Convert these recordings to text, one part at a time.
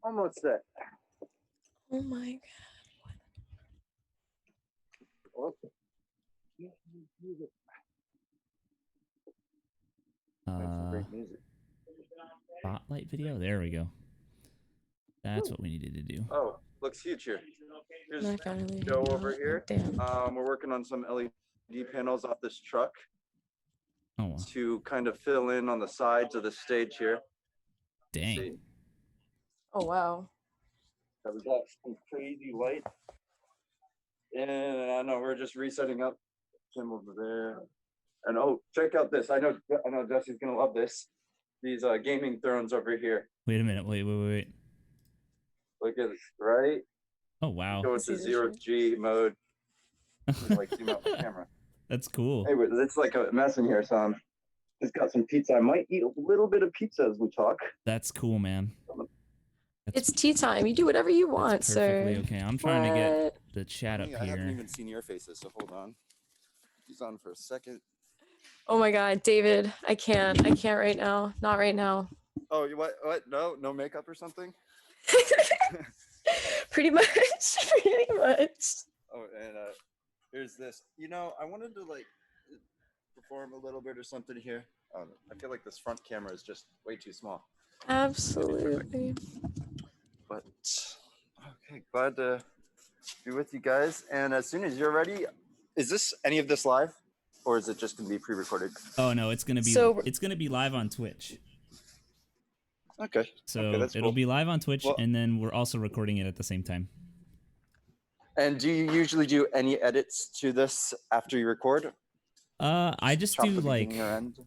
Almost there. Oh my Oh. Some great music. Spotlight video. There we go. That's what we needed to do. Oh, looks huge here. Here's God. I finally Joe over here. Damn. We're working on some LED panels off this truck Oh, to kind of fill in on the sides of the stage here. dang. See? Oh wow. We got some crazy light. And I know we're just resetting up him over there. And oh, check out this. I know Jesse's gonna love this. These gaming thrones over here. Wait a minute. Wait. Look at this, right? Oh, wow. Go into 0G mode. Like zoom out the camera. That's cool. Hey, it's like a mess in here, so just got some pizza. I might eat a little bit of pizza as we talk. That's cool, man. It's tea time. You do whatever you want, perfectly sir. Okay. I'm trying to get the chat up I here. haven't even seen your faces, so hold on. He's on for a second. Oh my God, David, I can't right now. Not right now. Oh, you what? No makeup or something? Pretty much. Oh, and here's this. You know, I wanted to like perform a little bit or something here. I feel like this front camera is just way too small. Absolutely. But okay, glad to be with you guys. And as soon as you're ready, is any of this live, or is it just gonna be pre-recorded? Oh no, it's gonna be live on Twitch. Okay. So that's it'll cool. be live on Twitch, and then we're also recording it at the same time. And do you usually do any edits to this after you record? I just do like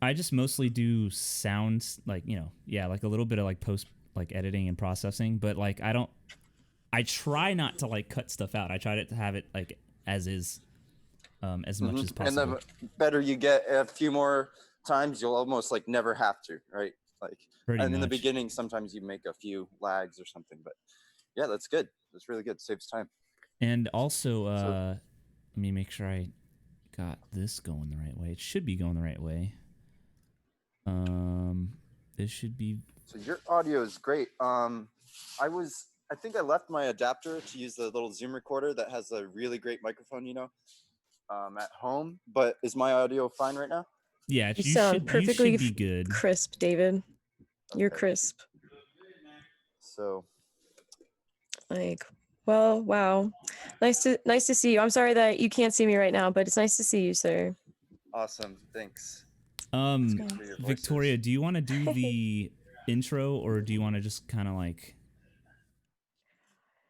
I just mostly do sounds, like, you know, yeah, like a little bit of like post like editing and processing, but like I try not to like cut stuff out. I try to have it like as is, as much as possible. And the better you get, a few more times, you'll almost like never have to, right? Like, Pretty and in the much. beginning, sometimes you make a few lags or something, but yeah, that's good. That's really good. Saves time. And also, let me make sure I got this going the right way. It should be going the right way. This should be. So your audio is great. I think I left my adapter to use the little Zoom recorder that has a really great microphone, you know, at home. But is my audio fine right now? Yeah, you sound perfectly you should be good. Crisp, David. Okay. You're crisp. So, like, well, wow, nice to see you. I'm sorry that you can't see me right now, but it's nice to see you, sir. Awesome, thanks. Victoria, do you want to do the intro, or do you want to just kind of like,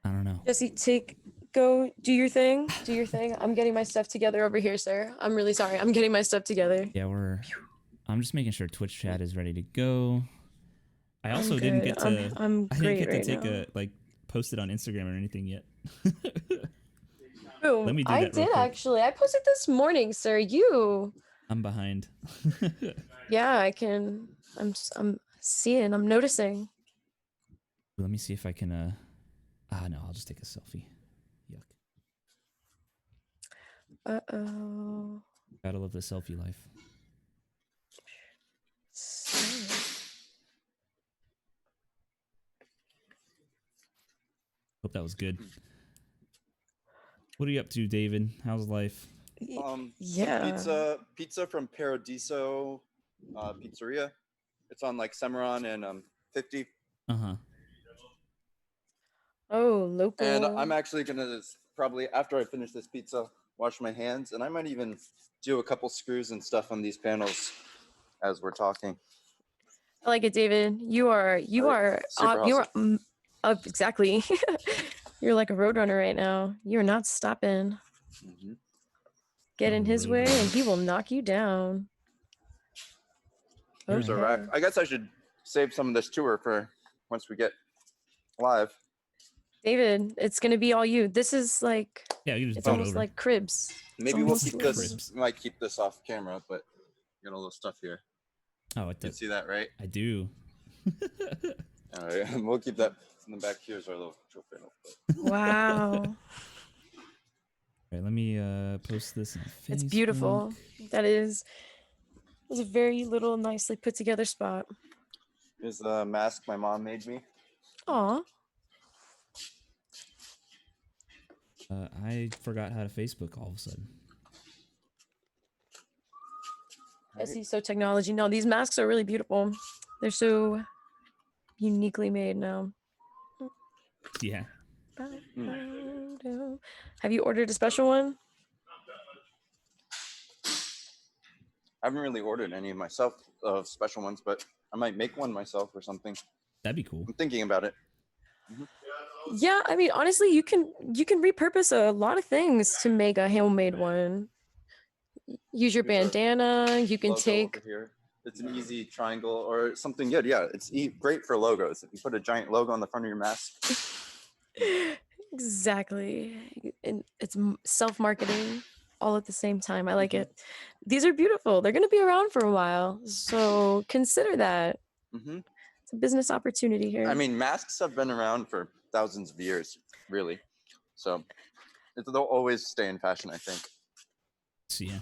I don't know. Jesse, go do your thing. Do your thing. I'm getting my stuff together over here, sir. I'm really sorry. I'm getting my stuff together. Yeah, I'm just making sure Twitch chat is ready to go. I also didn't get to. I didn't get to take post it on Instagram or anything yet. Let me do that. I did actually. I posted this morning, sir. I'm behind. Yeah, I can. I'm seeing. I'm noticing. Let me see if I can. No, I'll just take a selfie. Yuck. Uh-oh. Gotta love the selfie life. Hope that was good. What are you up to, David? How's life? Yeah. Pizza from Paradiso Pizzeria. It's on like Cimarron and 50. Oh, local. And I'm actually gonna probably, after I finish this pizza, wash my hands, and I might even do a couple screws and stuff on these panels as we're talking. I like it, David. You are exactly. You're like a roadrunner right now. You're not stopping. Mm-hmm. Get in his way and he will knock you down. Here's a rack. I guess I should save some of this tour for once we get live. David, it's gonna be all you. This is like, it's almost like cribs. Maybe we'll keep this. We might keep this off camera, but got a little stuff here. Oh, you can see that, right? I do. All right, we'll keep that in the back. Here's our little control panel. Wow. All right, let me post this on Facebook. It's beautiful. That is. It's a very little, nicely put together spot. Here's the mask my mom made me. Aw. I forgot how to Facebook all of a sudden. I see. So technology. No, these masks are really beautiful. They're so uniquely made now. Yeah. Have you ordered a special one? I haven't really ordered any of myself of special ones, but I might make one myself or something. That'd be cool. I'm thinking about it. Yeah, I mean, honestly, you can repurpose a lot of things to make a homemade one. Use your Here's a bandana. You can logo take. over here. It's an easy triangle or something good. Yeah, it's great for logos. If you put a giant logo on the front of your mask. Exactly. And it's self-marketing all at the same time. I like it. These are beautiful. They're going to be around for a while. So consider that. It's a business opportunity here. I mean, masks have been around for thousands of years, really. So they'll always stay in fashion, I think. So, yeah.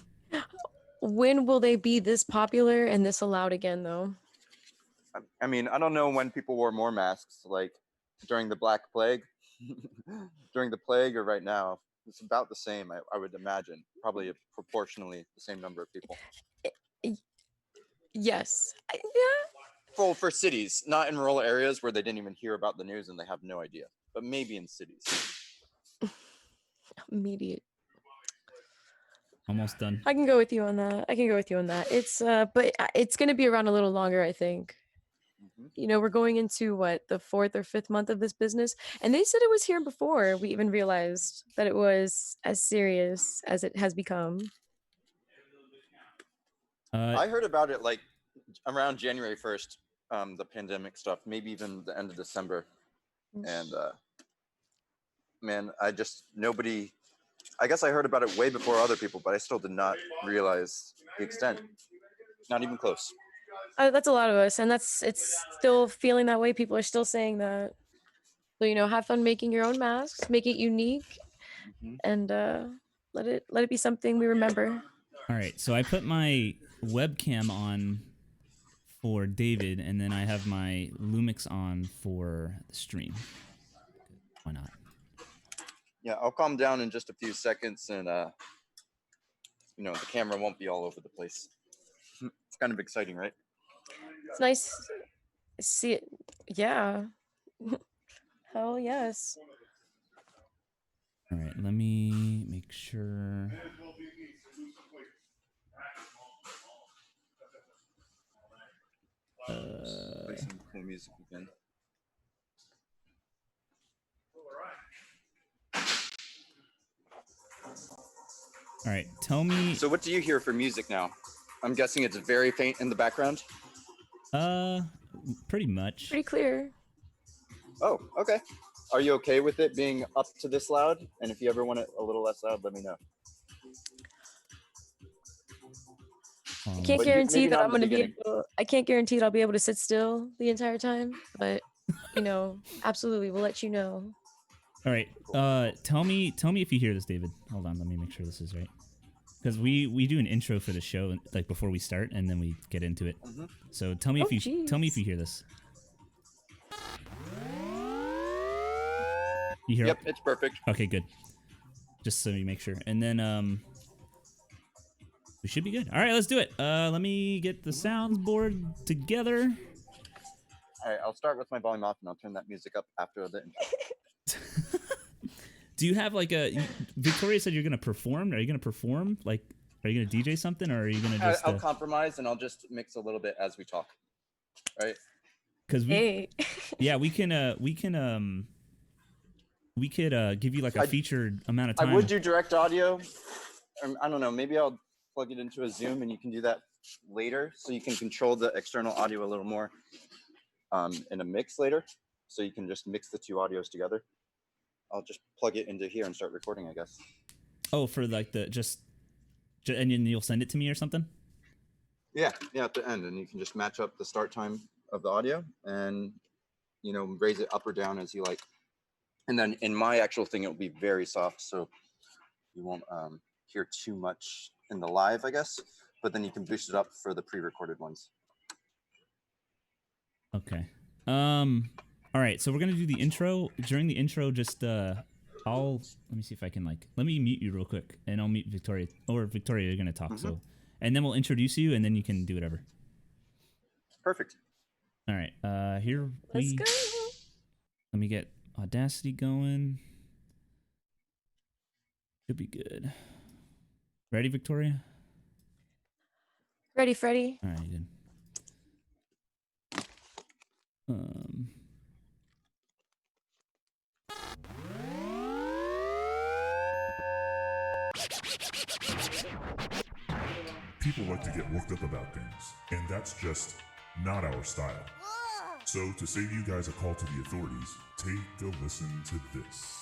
When will they be this popular and this allowed again, though? I mean, I don't know when people wore more masks, like during the Black Plague, during the plague, or right now. It's about the same, I would imagine. Probably proportionally the same number of people. Yes. Yeah. Well, for cities, not in rural areas where they didn't even hear about the news and they have no idea, but maybe in cities. Immediate. Almost done. I can go with you on that. It's but it's going to be around a little longer, I think. You know, we're going into what, the 4th or 5th month of this business, and they said it was here before we even realized that it was as serious as it has become. I heard about it like around January 1st, the pandemic stuff, maybe even the end of December. And man, I guess I heard about it way before other people, but I still did not realize the extent. Not even close. That's a lot of us, and it's still feeling that way. People are still saying that. So, you know, have fun making your own masks, make it unique, and let it be something we remember. All right, so I put my webcam on for David, and then I have my Lumix on for the stream. Why not? Yeah, I'll calm down in just a few seconds, and you know, the camera won't be all over the place. It's kind of exciting, right? It's nice to see it. Yeah. Hell yes. All right, let me make sure. Play some cool music again. All right, tell me. So what do you hear for music now? I'm guessing it's very faint in the background. Pretty much. Pretty clear. Oh, okay. Are you okay with it being up to this loud? And if you ever want it a little less loud, let me know. I can't guarantee that I'm going to be able. I can't guarantee that I'll be able to sit still the entire time, but you know, absolutely, we'll let you know. All right. Tell me if you hear this, David. Hold on, let me make sure this is right. Because we do an intro for the show, like before we start, and then we get into it. So tell me if you hear this. You hear? Yep, it's perfect. Okay, good. Just so you make sure, and then we should be good. All right, let's do it. Let me get the sounds board together. All right, I'll start with my volume off, and I'll turn that music up after the intro. Do you have like Victoria said you're gonna perform? Are you gonna perform? Like, are you gonna DJ something, or are you gonna just? I'll compromise, and I'll just mix a little bit as we talk. Right? Because we could give you like a featured amount of time. I would do direct audio. I don't know. Maybe I'll plug it into a Zoom, and you can do that later, so you can control the external audio a little more in a mix later. So you can just mix the two audios together. I'll just plug it into here and start recording, I guess. Oh, for like the and then you'll send it to me or something? Yeah, at the end, and you can just match up the start time of the audio and, you know, raise it up or down as you like. And then in my actual thing, it'll be very soft, so you won't hear too much in the live, I guess. But then you can boost it up for the pre-recorded ones. Okay. All right, so we're gonna do the intro. During the intro, just let me see if I can let me mute you real quick, and I'll mute Victoria, or Victoria, you're gonna talk. So, and then we'll introduce you, and then you can do whatever. Perfect. All right. Here Let's go. Let me get Audacity going. Should be good. Ready, Victoria? Ready, Freddy. All right, good. People like to get worked up about things, and that's just not our style. So to save you guys a call to the authorities, take a listen to this.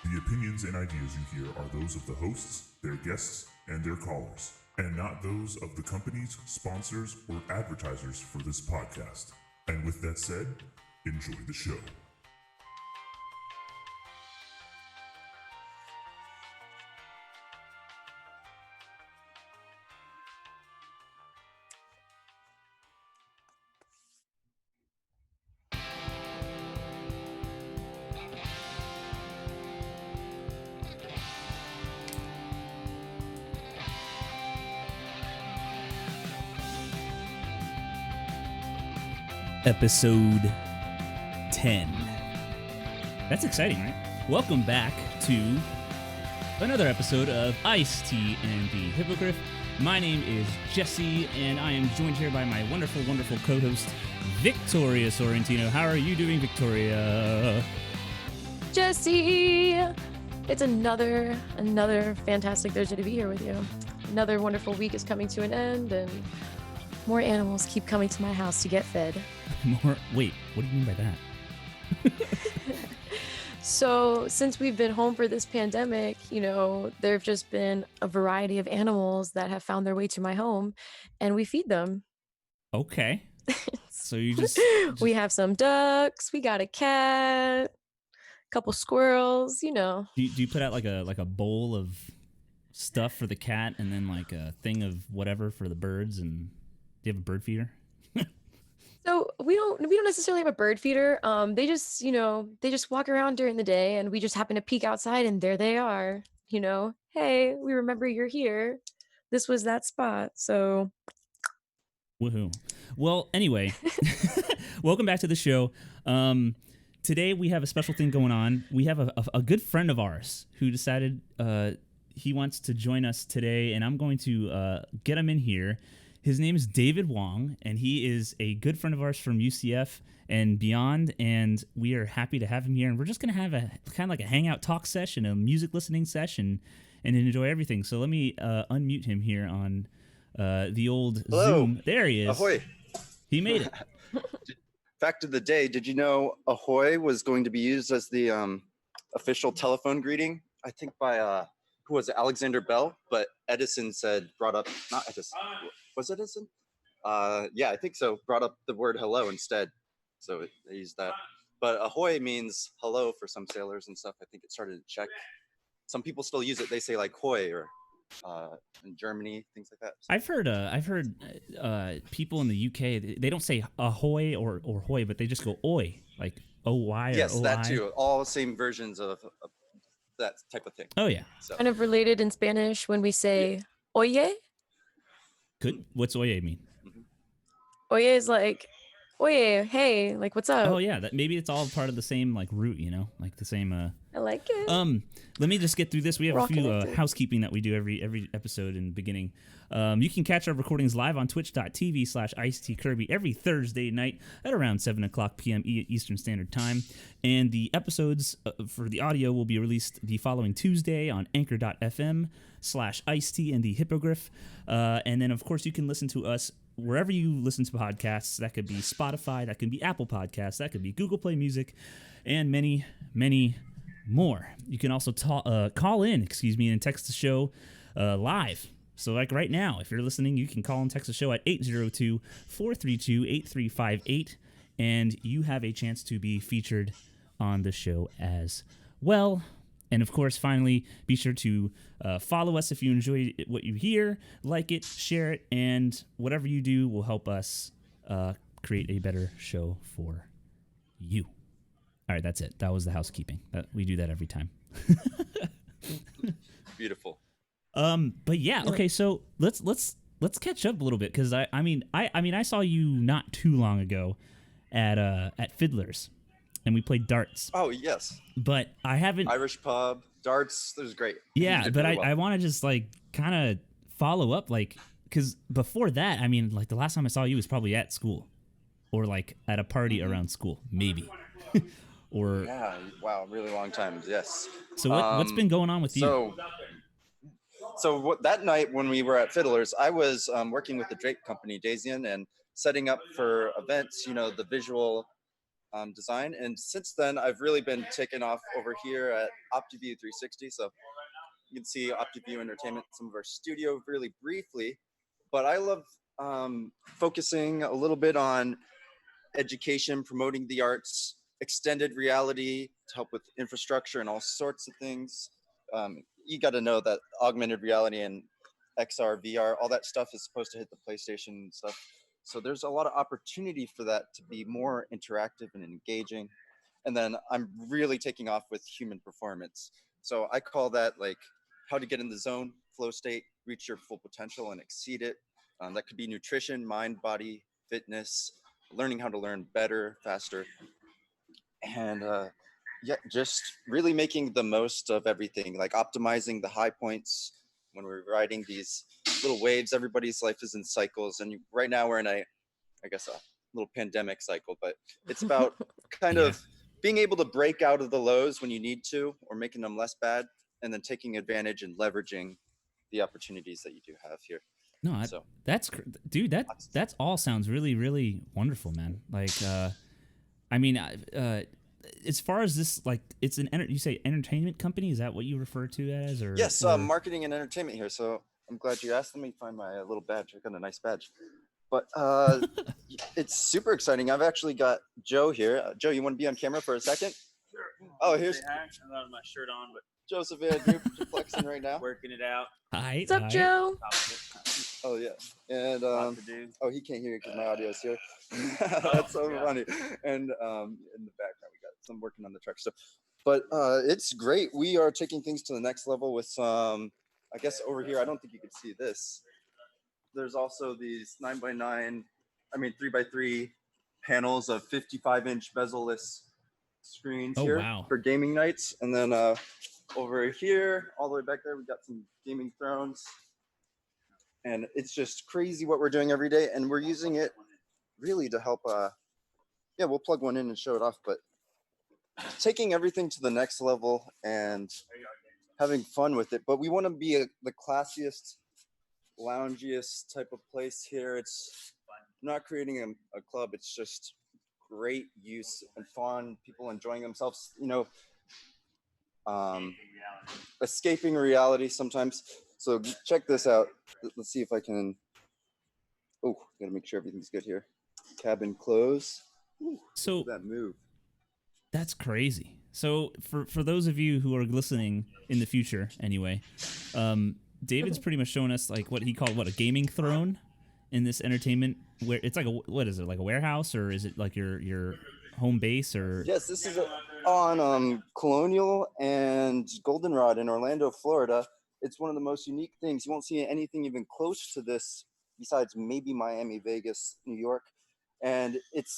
The opinions and ideas you hear are those of the hosts, their guests, and their callers, and not those of the companies, sponsors, or advertisers for this podcast. And with that said, enjoy the show. Episode 10. That's exciting, right? Welcome back to another episode of IceT and the Hippogriff. My name is Jesse, and I am joined here by my wonderful, wonderful co-host, Victoria Sorrentino. How are you doing, Victoria? Jesse! It's another fantastic Thursday to be here with you. Another wonderful week is coming to an end, and more animals keep coming to my house to get fed. Wait, what do you mean by that? So since we've been home for this pandemic, there have just been a variety of animals that have found their way to my home, and we feed them. Okay. So you just... We have some ducks, we got a cat, a couple squirrels, Do you put out like a bowl of stuff for the cat, and then like a thing of whatever for the birds, and do you have a bird feeder? So we don't necessarily have a bird feeder. They just walk around during the day, and we just happen to peek outside, and there they are. Hey, we remember you're here. This was that spot. So Woohoo. Well, anyway, welcome back to the show. Today we have a special thing going on. We have a good friend of ours who decided he wants to join us today, and I'm going to get him in here. His name is David Wong, and he is a good friend of ours from UCF and beyond, and we are happy to have him here. And we're just going to have a kind of like a hangout talk session, a music listening session, and enjoy everything. So let me unmute him here on the old Hello. Zoom. There he is. Ahoy. He made it. Fact of the day, did you know ahoy was going to be used as the official telephone greeting? I think by, who was it, Alexander Bell? But Edison brought up, not Edison, was it Edison? Yeah, I think so, brought up the word hello instead. So they used that. But ahoy means hello for some sailors and stuff. I think it started in Czech. Some people still use it. They say like hoy, or in Germany, things like that. I've heard people in the UK, they don't say ahoy or hoy, but they just go oi, like O-Y or yes, O-I. that too. All same versions of that type of thing. Oh, yeah. So, kind of related in Spanish when we say oye. Good. What's oye mean? Oye is like, oye, hey, like what's up? Oh, yeah. Maybe it's all part of the same like root, like the same. I like it. Let me just get through this. We have We're a all few connected. housekeeping that we do every episode in the beginning. You can catch our recordings live on twitch.tv/IceTKirby every Thursday night at around 7:00 p.m. Eastern Standard Time. And the episodes for the audio will be released the following Tuesday on anchor.fm/IceT and the Hippogriff. And then, of course, you can listen to us wherever you listen to podcasts. That could be Spotify, that could be Apple Podcasts, that could be Google Play Music, and many, many more. You can also call in, and text the show live. So like right now, if you're listening, you can call and text the show at 802-432-8358, and you have a chance to be featured on the show as well. And of course, finally, be sure to follow us if you enjoy what you hear, like it, share it, and whatever you do will help us create a better show for you. All right, that's it. That was the housekeeping. We do that every time. Beautiful. But yeah, okay, so let's catch up a little bit, because I mean I saw you not too long ago at Fiddler's, and we played darts. Oh yes. But I haven't. Irish pub, darts. It was great. Yeah, but really well. I want to just like kind of follow up, like, because before that, I mean, like the last time I saw you was probably at school, or like at a party around school, maybe. Or yeah, wow, really long time. Yes. So what's been going on with you? So that night when we were at Fiddler's, I was working with the drape company Daisian and setting up for events, you know, the visual design. And since then, I've really been taken off over here at OptiView 360. So you can see OptiView Entertainment, some of our studio really briefly. But I love focusing a little bit on education, promoting the arts, extended reality to help with infrastructure and all sorts of things. You got to know that augmented reality and XR, VR, all that stuff is supposed to hit the PlayStation and stuff. So there's a lot of opportunity for that to be more interactive and engaging. And then I'm really taking off with human performance. So I call that like how to get in the zone, flow state, reach your full potential and exceed it. That could be nutrition, mind, body, fitness, learning how to learn better, faster. And yeah, just really making the most of everything, like optimizing the high points when we're riding these little waves. Everybody's life is in cycles, and right now we're in I guess, a little pandemic cycle, but it's about kind of being able to break out of the lows when you need to, or making them less bad, and then taking advantage and leveraging the opportunities that you do have here. No, dude, that's all sounds really, really wonderful, man. Like, I mean, as far as this, like, it's you say entertainment company? Is that what you refer to it as? Or yes, marketing and entertainment here. So I'm glad you asked. Let me find my little badge. I got a nice badge. But it's super exciting. I've actually got Joe here. Joe, you want to be on camera for a second? Sure. Oh, here's. I don't have my shirt on, but Joseph Andrew flexing right now. working it out. Hi. What's up, Joe? Oh yeah, and Lot to do. oh, he can't hear you because my audio is here. That's so funny. And in the background we got some working on the truck stuff. But it's great. We are taking things to the next level with some. I guess over here, I don't think you can see this. There's also these 9x9, 3x3 panels of 55-inch bezel-less screens here for gaming nights. And then over here, all the way back there, we got some gaming thrones. And it's just crazy what we're doing every day. And we're using it really to help, yeah, we'll plug one in and show it off, but taking everything to the next level and having fun with it. But we want to be the classiest, loungiest type of place here. It's not creating a club. It's just great use and fun, people enjoying themselves, you know, escaping reality sometimes. So check this out. Let's see if I can. Oh, gotta make sure everything's good here. Cabin close. Ooh, so that move. That's crazy. So for those of you who are listening in the future, anyway, David's pretty much showing us like what he called a gaming throne in this entertainment, where it's like what is it, like a warehouse, or is it like your home base? Or yes, this is on Colonial and Goldenrod in Orlando, Florida. It's one of the most unique things. You won't see anything even close to this besides maybe Miami, Vegas, New York. And it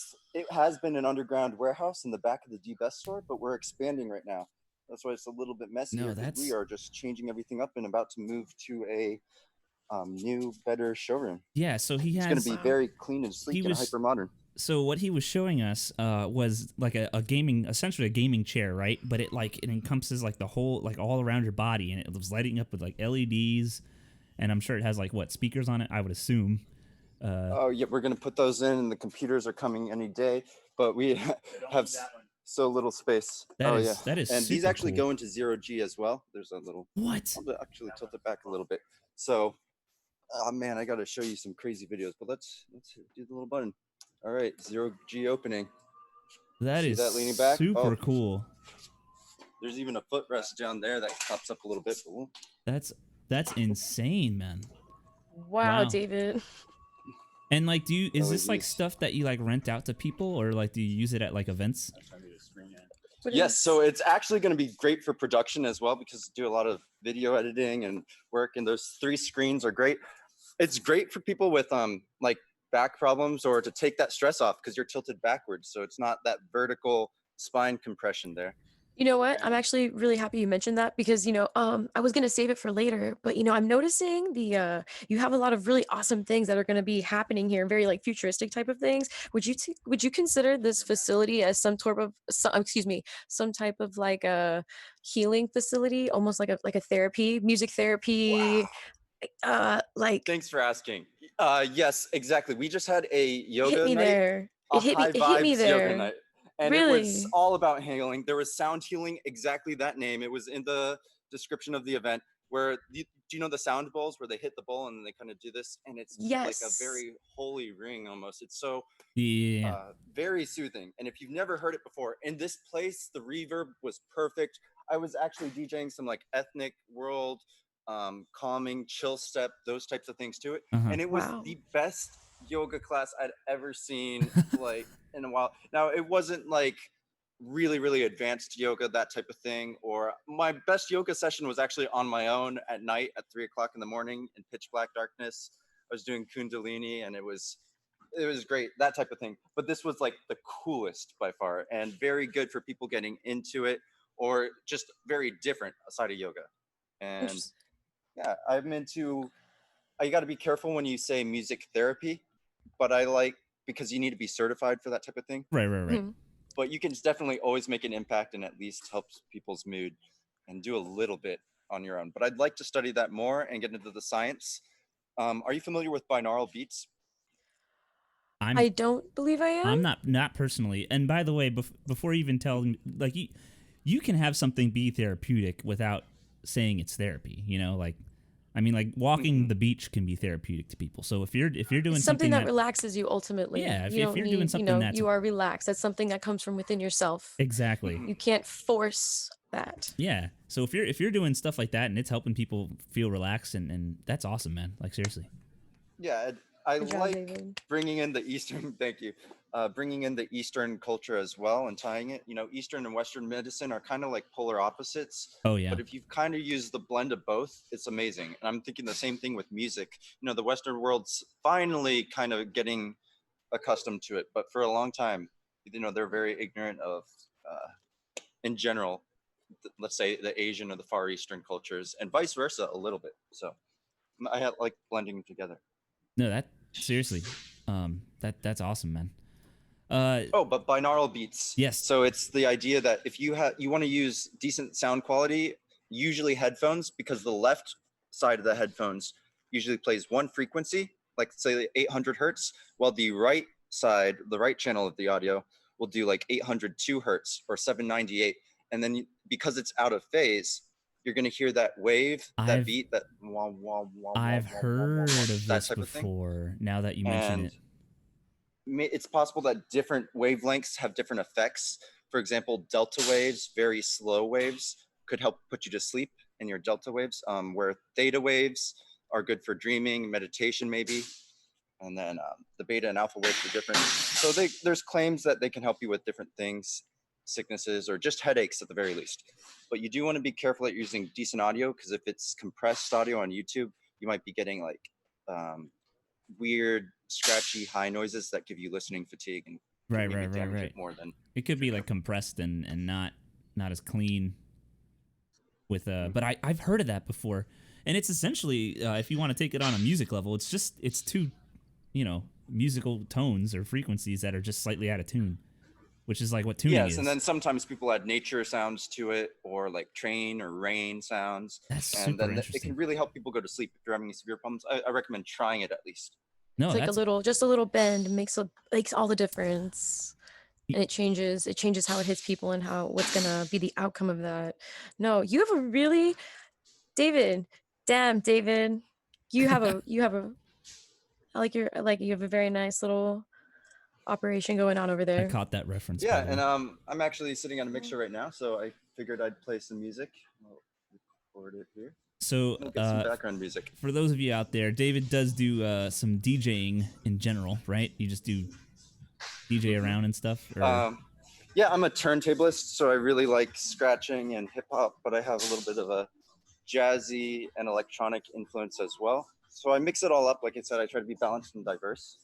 has been an underground warehouse in the back of the D-Best store, but we're expanding right now. That's why it's a little bit messier. No, we are just changing everything up and about to move to a new, better showroom. Yeah, so it's going to be very clean and sleek and hyper modern. So what he was showing us was like essentially a gaming chair, right? But it encompasses like the whole, like all around your body, and it was lighting up with like LEDs, and I'm sure it has like speakers on it, I would assume. Oh yeah, we're gonna put those in, and the computers are coming any day. But we have so little space. That is. And these actually go into 0G as well. There's a little. What? I'll actually tilt it back a little bit. So, oh man, I got to show you some crazy videos. But let's do the little button. All right, 0G opening. That is leaning back? Super cool. There's even a footrest down there that pops up a little bit. That's insane, man. Wow, David. And like, is this like stuff that you like rent out to people, or like do you use it at like events? Yes, so it's actually going to be great for production as well because I do a lot of video editing and work, and those 3 screens are great. It's great for people with like back problems or to take that stress off because you're tilted backwards, so it's not that vertical spine compression there. You know what? I'm actually really happy you mentioned that because, I was going to save it for later, but, I'm noticing you have a lot of really awesome things that are going to be happening here, very like futuristic type of things. Would you consider this facility as some type of like a healing facility, almost like a therapy, music therapy, like Thanks for asking. Yes, exactly. We just had a hit yoga me night, there. a It high hit me vibes yoga there. night, and it was Really? all about healing. There was sound healing, exactly that name. It was in the description of the event. Where do you know the sound bowls where they hit the bowl and then they kind of do this, and it's like a Yes. very holy ring almost. It's so Yeah. very soothing. And if you've never heard it before, in this place, the reverb was perfect. I was actually DJing some like ethnic world, calming, chill step, those types of things to it. And it was Wow. the best yoga class I'd ever seen like in a while. Now it wasn't like really advanced yoga, that type of thing, or my best yoga session was actually on my own at night at 3:00 in the morning in pitch black darkness. I was doing kundalini and it was great, that type of thing. But this was like the coolest by far and very good for people getting into it or just very different side of yoga. And yeah, I'm into, you got to be careful when you say music therapy, but I like, because you need to be certified for that type of thing. Right. But you can definitely always make an impact and at least help people's mood and do a little bit on your own. But I'd like to study that more and get into the science. Are you familiar with binaural beats? I don't believe I am. I'm not personally. And by the way, before you even tell, like you can have something be therapeutic without saying it's therapy. Like, I mean, like walking the beach can be therapeutic to people. So if you're doing It's something that relaxes you ultimately. Yeah, if you don't you're need, doing something you are relaxed. That's something that comes from within yourself. Exactly. You can't force that. Yeah. So if you're doing stuff like that and it's helping people feel relaxed and that's awesome, man. Like seriously. Yeah, I Good job, like David. bringing in the Eastern, thank you, bringing in the Eastern culture as well and tying it. Eastern and Western medicine are kind of like polar opposites. Oh yeah. But if you kind of use the blend of both, it's amazing. And I'm thinking the same thing with music. The Western world's finally kind of getting accustomed to it, but for a long time, they're very ignorant of, in general, let's say the Asian or the Far Eastern cultures, and vice versa a little bit. So I like blending them together. No, that seriously, that's awesome, man. But binaural beats. Yes. So it's the idea that if you want to use decent sound quality, usually headphones, because the left side of the headphones usually plays one frequency, like say 800 hertz, while the right side, the right channel of the audio, will do like 802 hertz or 798. And then because it's out of phase, you're going to hear that wave, that beat, that wah, wah, wah, I've wah, heard wah, of that this type of thing. before. Now that you mention it. It's possible that different wavelengths have different effects. For example, delta waves, very slow waves, could help put you to sleep in your delta waves, where theta waves are good for dreaming, meditation maybe. And then the beta and alpha waves are different. So there's claims that they can help you with different things, sicknesses, or just headaches at the very least. But you do want to be careful that you're using decent audio, because if it's compressed audio on YouTube, you might be getting like weird, scratchy, high noises that give you listening fatigue and Right. more than it could be like compressed and not as clean. With but I've heard of that before, and it's essentially if you want to take it on a music level, it's two, musical tones or frequencies that are just slightly out of tune, which is like what tuning is. Yes, and then sometimes people add nature sounds to it, or like train or rain sounds. That's super interesting. It can really help people go to sleep if you're having severe problems. I recommend trying it at least. No, it's like just a little bend makes all the difference. And it changes how it hits people and what's gonna be the outcome of that. No, you have a really, David, you have a you have a very nice little operation going on over there. I caught that reference. Yeah, and I'm actually sitting on a mixer right now, so I figured I'd play some music. I'll record it here. So get some background music. For those of you out there, David does do some DJing in general, right? You just do DJ around and stuff? Or? Yeah, I'm a turntablist, so I really like scratching and hip hop, but I have a little bit of a jazzy and electronic influence as well. So I mix it all up. Like I said, I try to be balanced and diverse.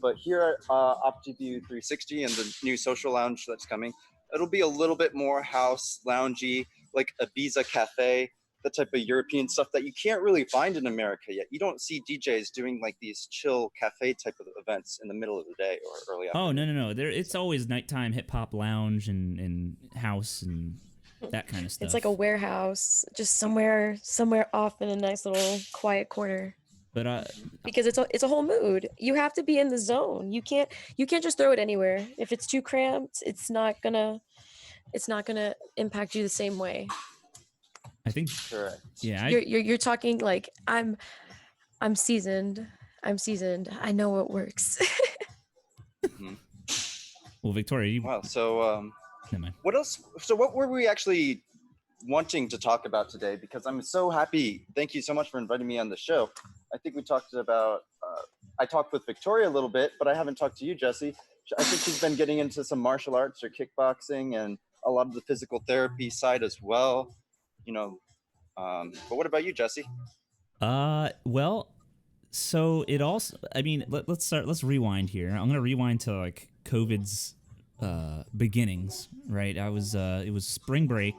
But here at OptiView 360 and the new social lounge that's coming, it'll be a little bit more house loungy, like Ibiza Cafe, the type of European stuff that you can't really find in America yet. You don't see DJs doing like these chill cafe type of events in the middle of the day or early afternoon. Oh, no. It's always nighttime hip hop lounge and house and that kind of stuff. It's like a warehouse, just somewhere off in a nice little quiet corner. But because it's a whole mood. You have to be in the zone. You can't just throw it anywhere. If it's too cramped, it's not gonna impact you the same way. I think correct. Yeah, you're talking like I'm seasoned. I know what works. Well, Victoria, wow. So never mind. What else? So what were we actually wanting to talk about today? Because I'm so happy. Thank you so much for inviting me on the show. I think we talked about, I talked with Victoria a little bit, but I haven't talked to you, Jesse. I think she's been getting into some martial arts or kickboxing and a lot of the physical therapy side as well, but what about you, Jesse? Well, so it also, I mean, let's rewind here. I'm going to rewind to like COVID's beginnings, right? it was spring break,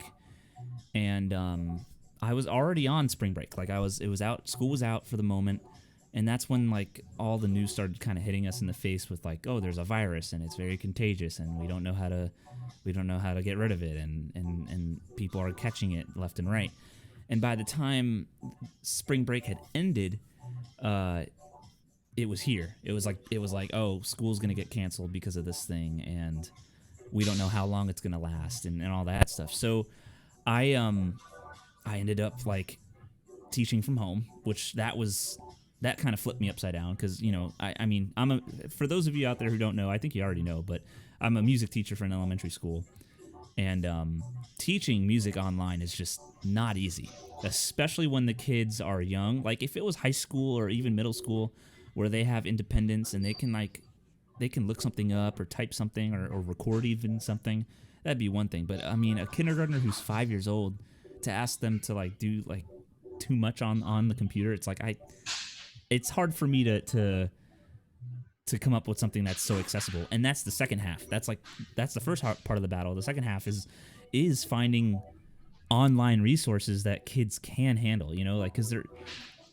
and I was already on spring break. Like school was out for the moment, and that's when like all the news started kind of hitting us in the face with like, oh, there's a virus and it's very contagious and we don't know how to get rid of it, and people are catching it left and right. And by the time spring break had ended, it was here. It was like, oh, school's gonna get canceled because of this thing, and we don't know how long it's gonna last, and all that stuff. So I ended up like teaching from home, which that kind of flipped me upside down, because I mean for those of you out there who don't know, I think you already know, but I'm a music teacher for an elementary school, and teaching music online is just not easy, especially when the kids are young. Like if it was high school or even middle school, where they have independence and they can look something up or type something or record even something, that'd be one thing. But I mean, a kindergartner who's 5 years old, to ask them to like do like too much on the computer, it's like it's hard for me to come up with something that's so accessible. And that's the second half. That's the first part of the battle. The second half is finding online resources that kids can handle, like, because they're,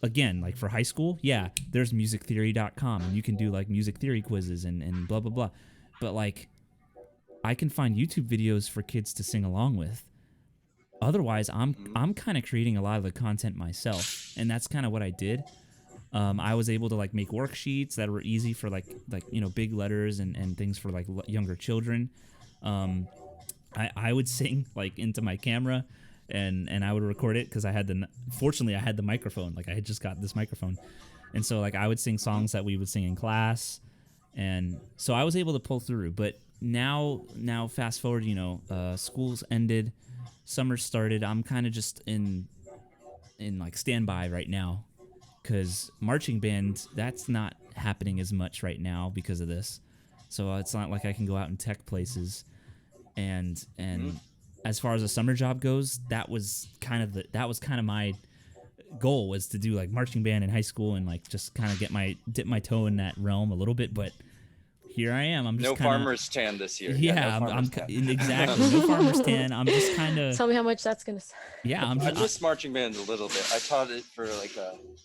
again, like for high school, yeah, there's musictheory.com and you can do like music theory quizzes and blah blah blah, but like I can find YouTube videos for kids to sing along with. Otherwise, I'm kind of creating a lot of the content myself, and that's kind of what I did. I was able to like make worksheets that were easy for like big letters and things for like younger children. I would sing like into my camera, and I would record it because fortunately I had the microphone. Like I had just got this microphone, and so like I would sing songs that we would sing in class, and so I was able to pull through. But now fast forward, school's ended, summer started. I'm kind of just in like standby right now, because marching band, that's not happening as much right now because of this. So it's not like I can go out and tech places. And as far as a summer job goes, that was kind of my goal, was to do like marching band in high school and like just kind of dip my toe in that realm a little bit. But here I am. I'm just farmer's tan this year. Yeah, I'm exactly no farmer's tan. I'm just kind of. Tell me how much that's gonna. Yeah, I missed marching band a little bit. I taught it for like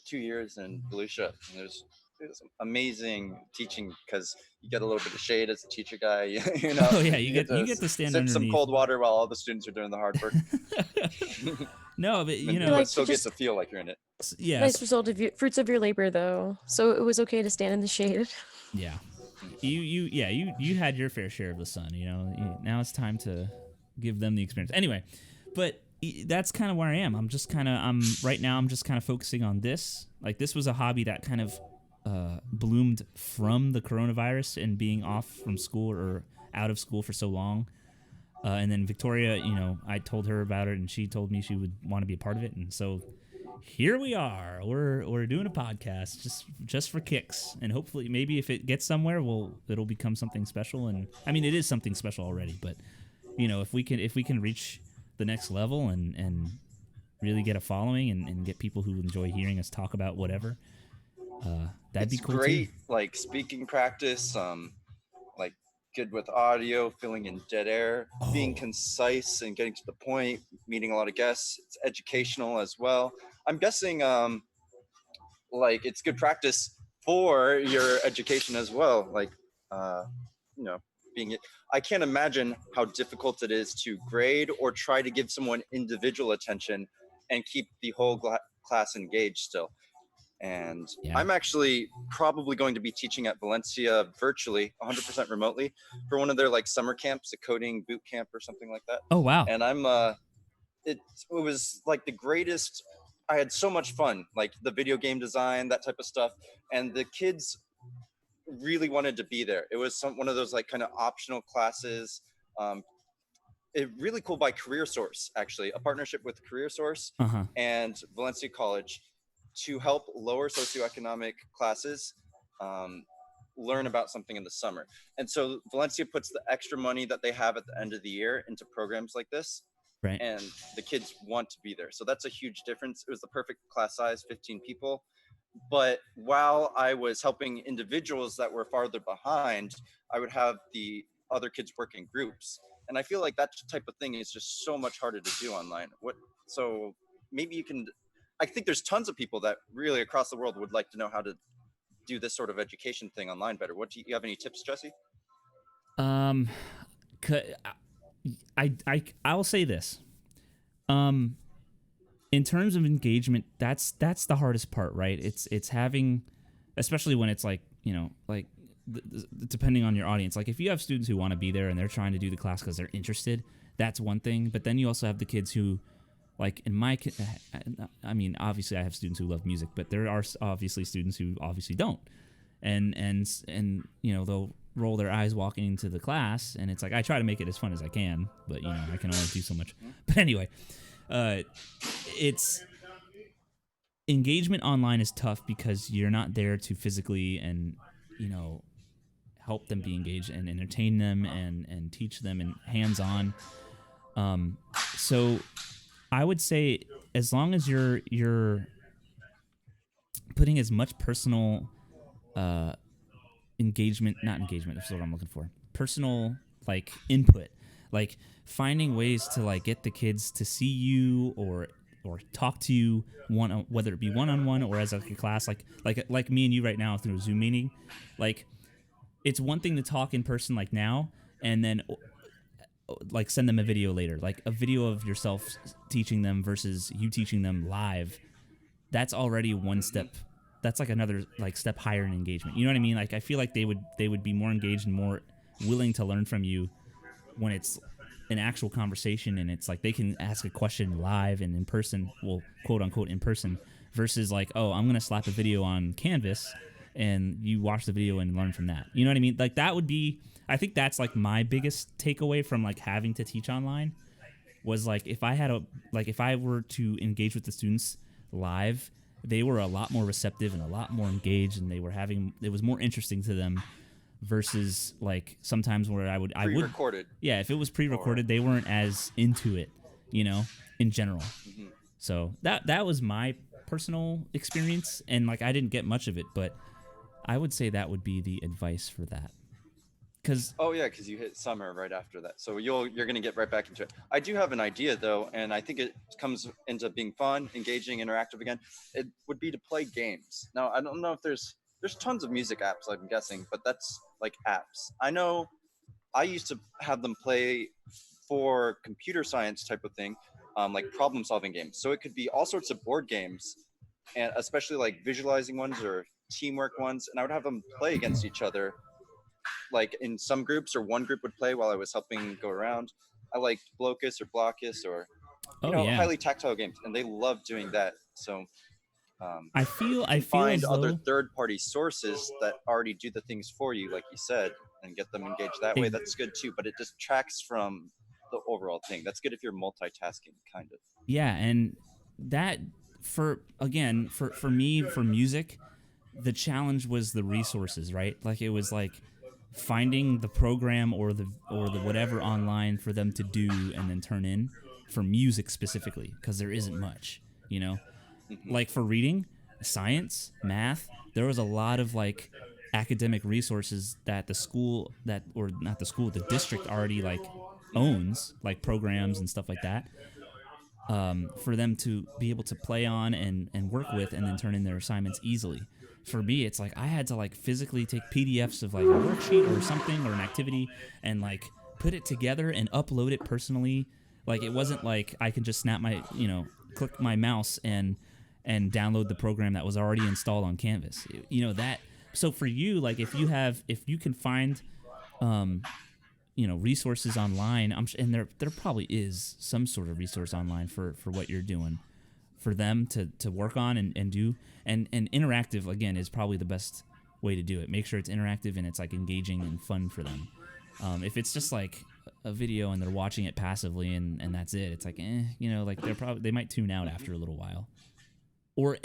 2 years in Volusia, and it was amazing teaching, because you get a little bit of shade as a teacher guy. Oh yeah, you get to stand sip underneath some cold water while all the students are doing the hard work. No, but but still get to feel like you're in it. Yeah, nice result of fruits of your labor, though. So it was okay to stand in the shade. Yeah. You had your fair share of the sun, now it's time to give them the experience. Anyway, but that's kind of where I am. Right now I'm just kind of focusing on this. Like, this was a hobby that kind of bloomed from the coronavirus and being off from school or out of school for so long. And then Victoria, I told her about it, and she told me she would want to be a part of it. And so here we are. We're doing a podcast just for kicks, and hopefully, maybe if it gets somewhere, it'll become something special. And I mean, it is something special already. But if we can reach the next level and really get a following and get people who enjoy hearing us talk about whatever, that'd be cool great, too. like speaking practice, like good with audio, filling in dead air, being concise and getting to the point, meeting a lot of guests. It's educational as well. I'm guessing like it's good practice for your education as well. Like you know, being I can't imagine how difficult it is to grade or try to give someone individual attention and keep the whole class engaged still. And I'm actually probably going to be teaching at Valencia virtually, 100% remotely, for one of their like summer camps, a coding boot camp or something like that. Oh wow! And I'm it was like the greatest. I had so much fun, like the video game design, that type of stuff, and the kids really wanted to be there. It was one of those like kind of optional classes. It really cool by Career Source, actually, a partnership with Career Source and Valencia College to help lower socioeconomic classes learn about something in the summer. And so Valencia puts the extra money that they have at the end of the year into programs like this. Right. And the kids want to be there. So that's a huge difference. It was the perfect class size, 15 people. But while I was helping individuals that were farther behind, I would have the other kids work in groups. And I feel like that type of thing is just so much harder to do online. So maybe you can, I think there's tons of people that really across the world would like to know how to do this sort of education thing online better. What do you have any tips, Jesse? I'll say this. In terms of engagement, that's the hardest part, right? It's having, especially when it's like, depending on your audience. Like if you have students who want to be there and they're trying to do the class because they're interested, that's one thing. But then you also have the kids who, like I mean, obviously I have students who love music, but there are obviously students who obviously don't, and they'll roll their eyes walking into the class, and it's like I try to make it as fun as I can, but I can only do so much. But anyway, it's engagement online is tough because you're not there to physically and help them be engaged and entertain them and teach them and hands-on. So I would say as long as you're putting as much personal not engagement, that's what I'm looking for. Personal like input, like finding ways to like get the kids to see you or talk to you whether it be one-on-one or as a class, like me and you right now through a Zoom meeting. Like it's one thing to talk in person like now and then like send them a video later, like a video of yourself teaching them versus you teaching them live. That's already one step. That's like another like step higher in engagement. You know what I mean? Like I feel like they would be more engaged and more willing to learn from you when it's an actual conversation and it's like they can ask a question live and in person, well, quote unquote in person, versus like, oh, I'm gonna slap a video on Canvas and you watch the video and learn from that. You know what I mean? Like that would be, I think that's like my biggest takeaway from like having to teach online was like if I were to engage with the students live, they were a lot more receptive and a lot more engaged, and it was more interesting to them versus like sometimes where I would pre-recorded. Yeah, if it was pre-recorded, they weren't as into it, in general. Mm-hmm. So that was my personal experience, and like I didn't get much of it, but I would say that would be the advice for that. Because you hit summer right after that, so you're gonna get right back into it. I do have an idea though, and I think it comes into being fun, engaging, interactive again. It would be to play games. Now I don't know if there's tons of music apps, I'm guessing, but that's like apps. I know I used to have them play for computer science type of thing, like problem solving games. So it could be all sorts of board games, and especially like visualizing ones or teamwork ones, and I would have them play against each other, like in some groups, or one group would play while I was helping go around. I like Blocus or Blockus or highly tactile games, and they love doing that. So I feel find as other though third-party sources that already do the things for you, like you said, and get them engaged that way. That's good too, but it distracts from the overall thing. That's good if you're multitasking, kind of. Yeah, and that for me, for music, the challenge was the resources, right? Like it was like finding the program or the whatever online for them to do and then turn in for music specifically, because there isn't much, you know. Like for reading, science, math, there was a lot of like academic resources that the school the district already like owns, like programs and stuff like that, for them to be able to play on and work with and then turn in their assignments easily. For me, it's like I had to like physically take PDFs of like a worksheet or something or an activity and like put it together and upload it personally. Like it wasn't like I could just snap my, click my mouse and download the program that was already installed on Canvas. That. So for you, like if you can find resources online, and there probably is some sort of resource online for what you're doing, for them to work on and do, and interactive again is probably the best way to do it. Make sure it's interactive and it's like engaging and fun for them. If it's just like a video and they're watching it passively and that's it, it's like like they might tune out after a little while. Or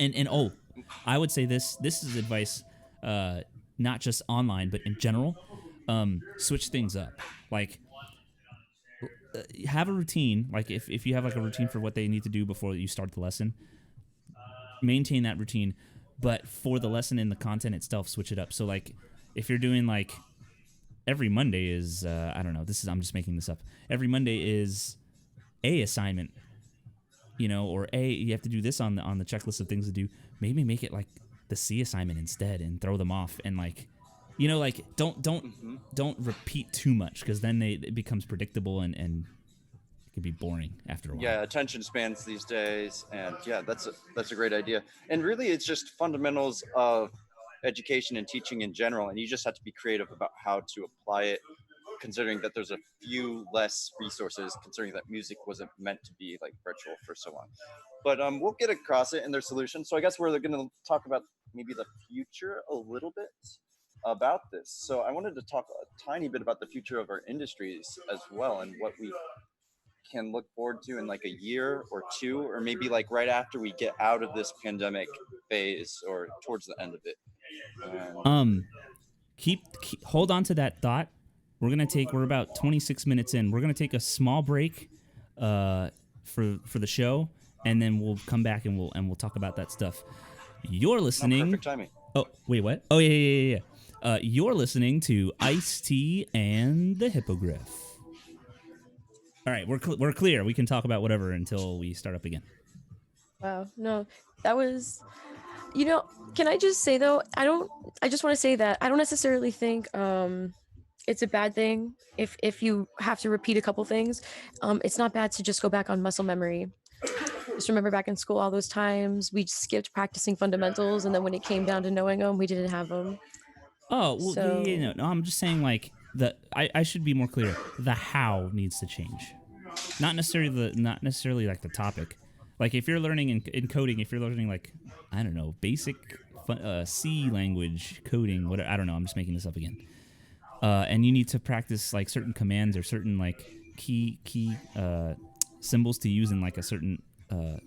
I would say this is advice, not just online but in general. Switch things up. Like have a routine. Like if you have like a routine for what they need to do before you start the lesson, maintain that routine. But for the lesson and the content itself, switch it up. So like if you're doing like every Monday is I don't know. I'm just making this up. Every Monday is a assignment, or you have to do this on the checklist of things to do. Maybe make it like the C assignment instead and throw them off and like. Don't repeat too much, because then it becomes predictable and it can be boring after a while. Yeah, attention spans these days, and yeah, that's a great idea. And really, it's just fundamentals of education and teaching in general, and you just have to be creative about how to apply it, considering that there's a few less resources, considering that music wasn't meant to be like virtual for so long. But we'll get across it and their solution. So I guess we're going to talk about maybe the future a little bit about this. So I wanted to talk a tiny bit about the future of our industries as well, and what we can look forward to in like a year or two, or maybe like right after we get out of this pandemic phase or towards the end of it. Hold on to that thought. We're about 26 minutes in. We're gonna take a small break for the show, and then we'll come back and we'll talk about that stuff. You're listening. Perfect timing. Oh wait, what? Oh yeah. You're listening to IceT and the Hippogriff. All right, we're clear. We can talk about whatever until we start up again. Wow, no, that was, can I just say though, I just want to say that I don't necessarily think it's a bad thing if you have to repeat a couple things. It's not bad to just go back on muscle memory. Just remember back in school, all those times we skipped practicing fundamentals, and then when it came down to knowing them, we didn't have them. Oh, well, so, no, I'm just saying like I should be more clear. The how needs to change, not necessarily like the topic. Like if you're learning in coding, if you're learning like I don't know basic C language coding, what I don't know, I'm just making this up again. And you need to practice like certain commands or certain like key symbols to use in like a certain I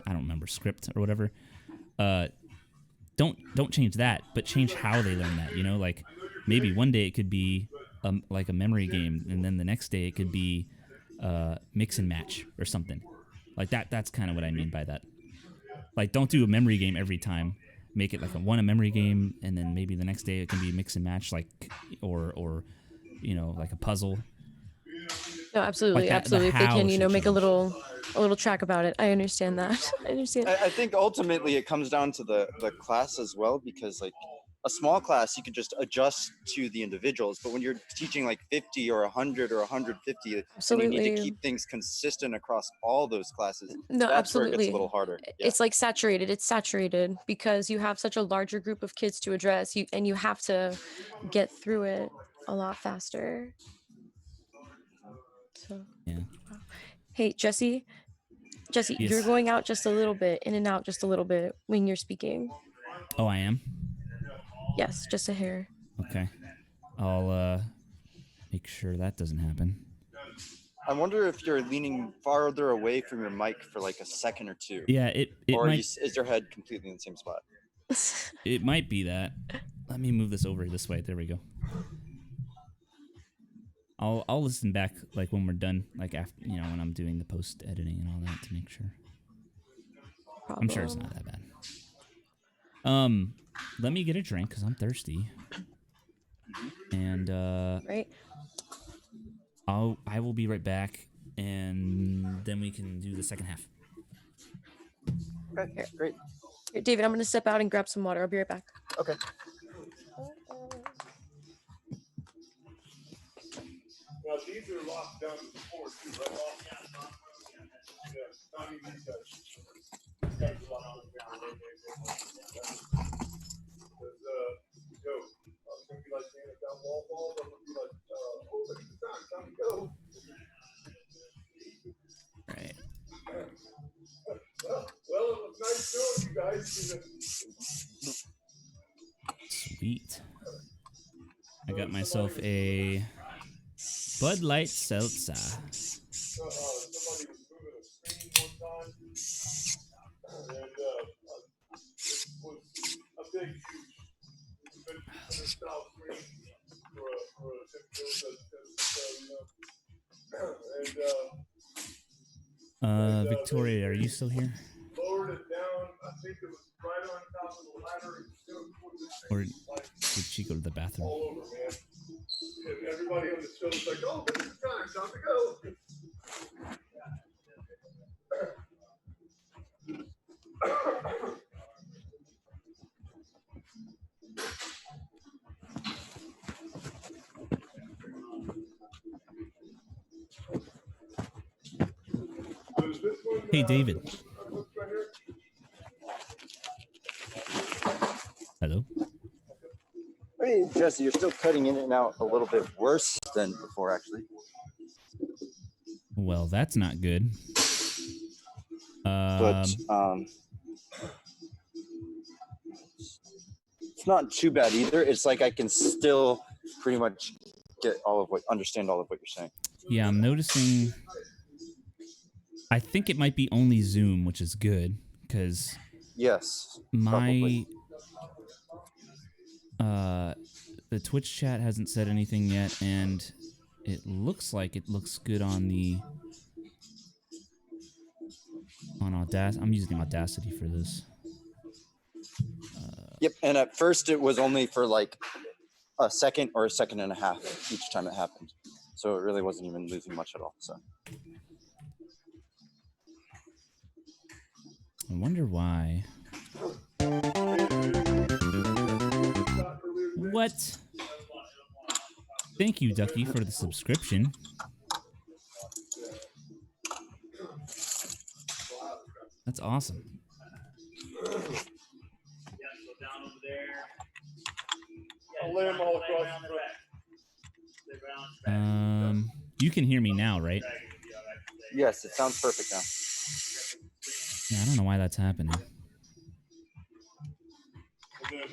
don't remember script or whatever. Don't change that, but change how they learn that. Like maybe one day it could be like a memory game, and then the next day it could be mix and match or something like that. That's kind of what I mean by that. Like don't do a memory game every time. Make it like a memory game, and then maybe the next day it can be mix and match, like or like a puzzle. No, absolutely, like absolutely. If they can, make change. a little track about it. I understand that. I understand. I think ultimately it comes down to the class as well, because like a small class you could just adjust to the individuals, but when you're teaching like 50 or 100 or 150, absolutely, and you need to keep things consistent across all those classes. No, that's absolutely, where it gets a little harder. Yeah. It's like saturated. It's saturated because you have such a larger group of kids to address. You have to get through it a lot faster. So yeah. Hey, Jesse, yes. You're going out just a little bit, in and out just a little bit when you're speaking. Oh, I am? Yes, just a hair. Okay. I'll make sure that doesn't happen. I wonder if you're leaning farther away from your mic for like a second or two. Yeah, it or might. Is your head completely in the same spot? It might be that. Let me move this over this way. There we go. I'll listen back like when we're done, like after when I'm doing the post editing and all that to make sure. I'm sure it's not that bad. Let me get a drink because I'm thirsty. And Right. I will be right back, and then we can do the second half. Okay, great. Here, David, I'm gonna step out and grab some water. I'll be right back. Okay. Now these are locked down before too, right? Yeah, not even these guys. These guys are locked on the ground. Because yo, I'm gonna be like saying if that wall falls, I'm gonna be like, oh, look at the time to go. Right. Well, it was nice showing you guys. Sweet. I got myself a Bud Light Seltzer. Somebody was moving a screen one time, and it was a big, huge, style screen for a and Victoria, are you still here? lowered it down. I think it was right on top of the ladder. Or did she go to the bathroom? All over, man. And everybody on the show was like, "Oh, this is time to go." Hey, David. Hello? Hey, Jesse, you're still cutting in and out a little bit worse than before, actually. Well, that's not good. But it's not too bad either. It's like I can still pretty much understand all of what you're saying. Yeah, I'm noticing. I think it might be only Zoom, which is good because yes, my the Twitch chat hasn't said anything yet, and it looks like it looks good on Audacity. I'm using Audacity for this. Yep, and at first it was only for like a second or a second and a half each time it happened, so it really wasn't even losing much at all. So I wonder why. What? Thank you, Ducky, for the subscription. That's awesome. I'll lay them all across the front. You can hear me now, right? yes, it sounds perfect now. Yeah, I don't know why that's happening. And then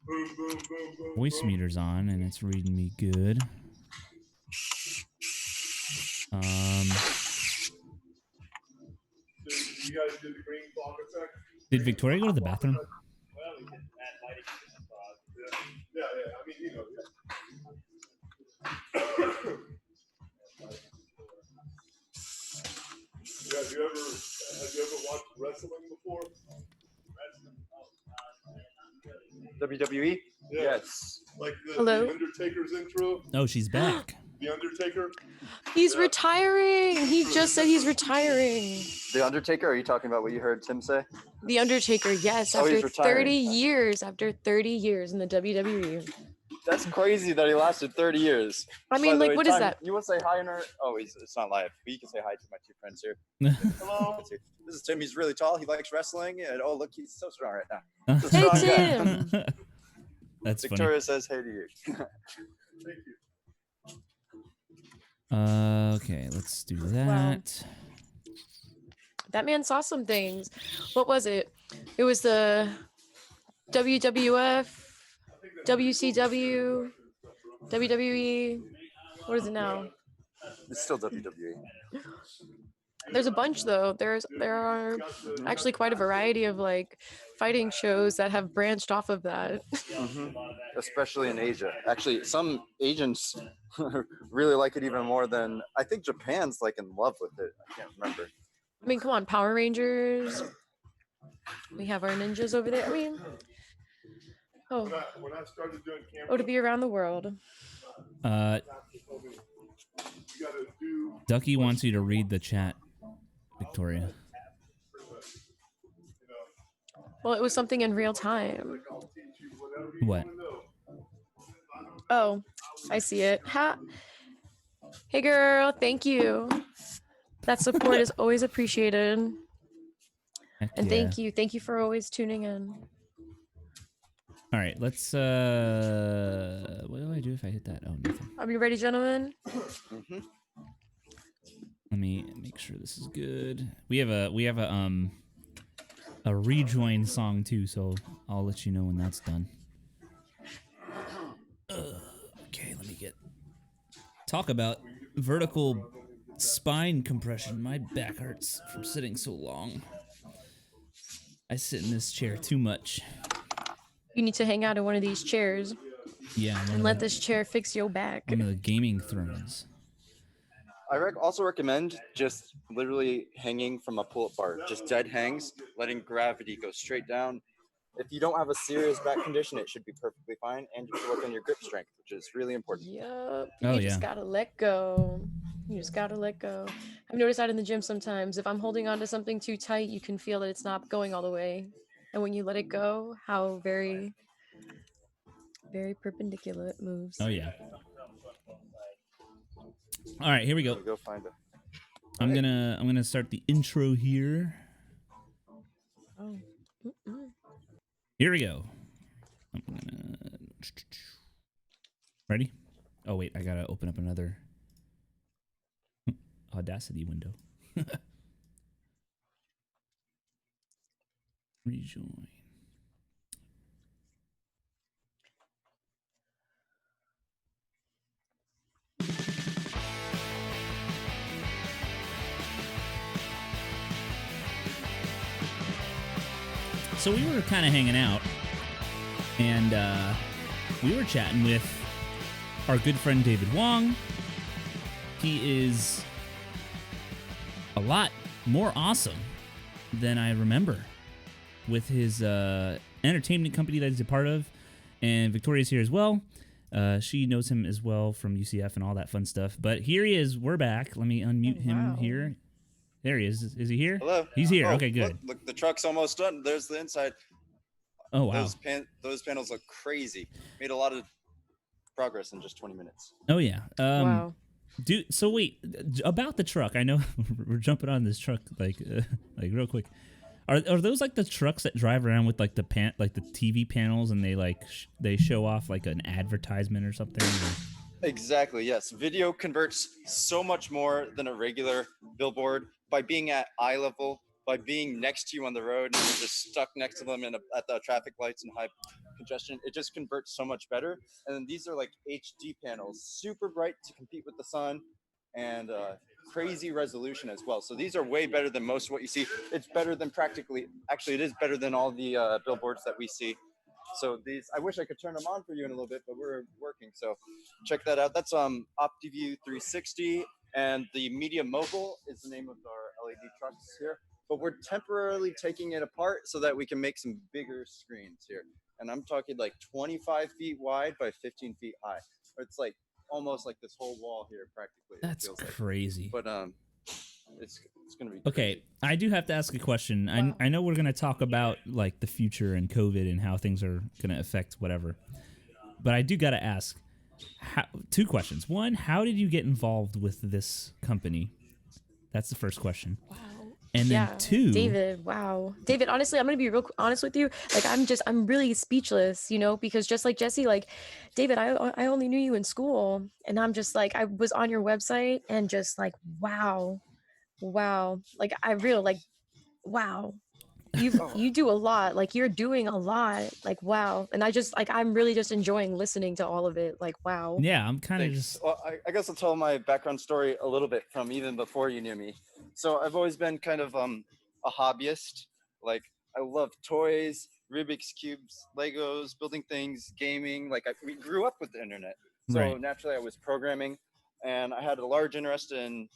boom, boom, boom, boom. Voice boom. meter's on, and it's reading me good. Do you guys do the green clock effect? Did Victoria go to the bathroom? Well, we can add lighting to the pod. Yeah. I mean, you know. Yeah, have you ever watched wrestling before? WWE? Yeah. Yes. Like the Hello? Undertaker's intro? Oh, she's back. The Undertaker? He's Yeah. retiring. He just said he's retiring. The Undertaker? Are you talking about what you heard Tim say? The Undertaker, yes, Oh, after he's retiring. 30 years, after 30 years in the WWE. That's crazy that he lasted 30 years. I By mean, the like, way, what is Tom, that? You want to say hi in our... Oh, it's not live. But you can say hi to my two friends here. Hello. This is Tim. He's really tall. He likes wrestling. And oh, look, he's so strong right now. He's a Hey, strong guy. Tim. That's Victoria says hey to you. Thank you. funny. Okay, let's do that. That man saw some things. What was it? It was the WWF, WCW, WWE. What is it now? It's still WWE. There's a bunch though. There are actually quite a variety of like fighting shows that have branched off of that. Especially in Asia. Actually, some Asians really like it even more than I think Japan's like in love with it. I can't remember. I mean, come on, Power Rangers. We have our ninjas over there. I mean, When I started doing camera, oh, to be around the world. Ducky wants you to read the chat, Victoria. Well, it was something in real time. What? Oh, I see it. Ha. Hey, girl. Thank you. That support is always appreciated. Heck And yeah. thank you for always tuning in. All right, let's. What do I do if I hit that? Oh, nothing. Are we ready, gentlemen? Let me make sure this is good. We have a rejoin song too, so I'll let you know when that's done. Okay, let me talk about vertical spine compression. My back hurts from sitting so long. I sit in this chair too much. You need to hang out in one of these chairs. Yeah, and let this chair fix your back. One of the gaming thrones. I also recommend just literally hanging from a pull-up bar, just dead hangs, letting gravity go straight down. If you don't have a serious back condition, it should be perfectly fine, and you can work on your grip strength, which is really important. Yup. You just gotta let go. You just gotta let go. I've noticed that in the gym sometimes. If I'm holding on to something too tight, you can feel that it's not going all the way. And when you let it go, how very, very perpendicular it moves. Oh yeah. All right, here we go. Go find it. I'm gonna start the intro here. Oh. Here we go. Ready? Oh wait, I gotta open up another Audacity window. Rejoin. So we were kind of hanging out, and we were chatting with our good friend David Wong. He is a lot more awesome than I remember with his entertainment company that he's a part of, and Victoria's here as well. She knows him as well from UCF and all that fun stuff. But here he is. We're back. Let me unmute him here. There he is. Is he here? Hello. He's here. Okay, good. Look, the truck's almost done. There's the inside. Oh, wow. Those panels look crazy. Made a lot of progress in just 20 minutes. Oh, yeah. Wow. Dude, so wait, about the truck. I know we're jumping on this truck like real quick. Are those like the trucks that drive around with like the TV panels and they show off like an advertisement or something? Exactly, yes. Video converts so much more than a regular billboard by being at eye level, by being next to you on the road, and you're just stuck next to them at the traffic lights and high congestion. It just converts so much better. And then these are like HD panels, super bright to compete with the sun, and crazy resolution as well. So these are way better than most of what you see. It's better than it is better than all the billboards that we see. So these, I wish I could turn them on for you in a little bit, but we're working. So check that out. That's OptiView 360, and the Media Mobile is the name of our LED trucks here. But we're temporarily taking it apart so that we can make some bigger screens here. And I'm talking like 25 feet wide by 15 feet high. It's like almost like this whole wall here, practically. That's crazy. Like. But it's gonna be okay. Crazy. I do have to ask a question. Wow. I know we're gonna talk about like the future and COVID and how things are gonna affect whatever, but I do gotta ask two questions. One, how did you get involved with this company? That's the first question. Wow. And then two, David, wow. David, honestly, I'm going to be real honest with you. Like, I'm really speechless, because just like Jesse, like, David, I only knew you in school, and I'm just like, I was on your website and just like, wow. Like, wow. you do a lot. Like you're doing a lot. Like wow. And I'm really just enjoying listening to all of it. Like wow. Yeah, I'm kind of Thanks. just. Well, I guess I'll tell my background story a little bit from even before you knew me. So I've always been kind of a hobbyist. Like I love toys, Rubik's cubes, Legos, building things, gaming. Like we grew up with the internet, so Right. naturally I was programming, and I had a large interest in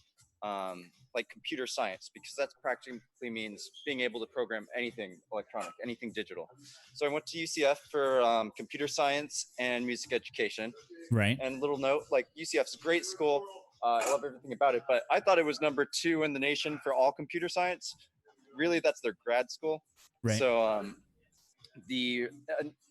like computer science, because that's practically means being able to program anything electronic, anything digital. So I went to UCF for computer science and music education. Right. And little note, like UCF's a great school. I love everything about it, but I thought it was number 2 in the nation for all computer science. Really, that's their grad school. Right. So the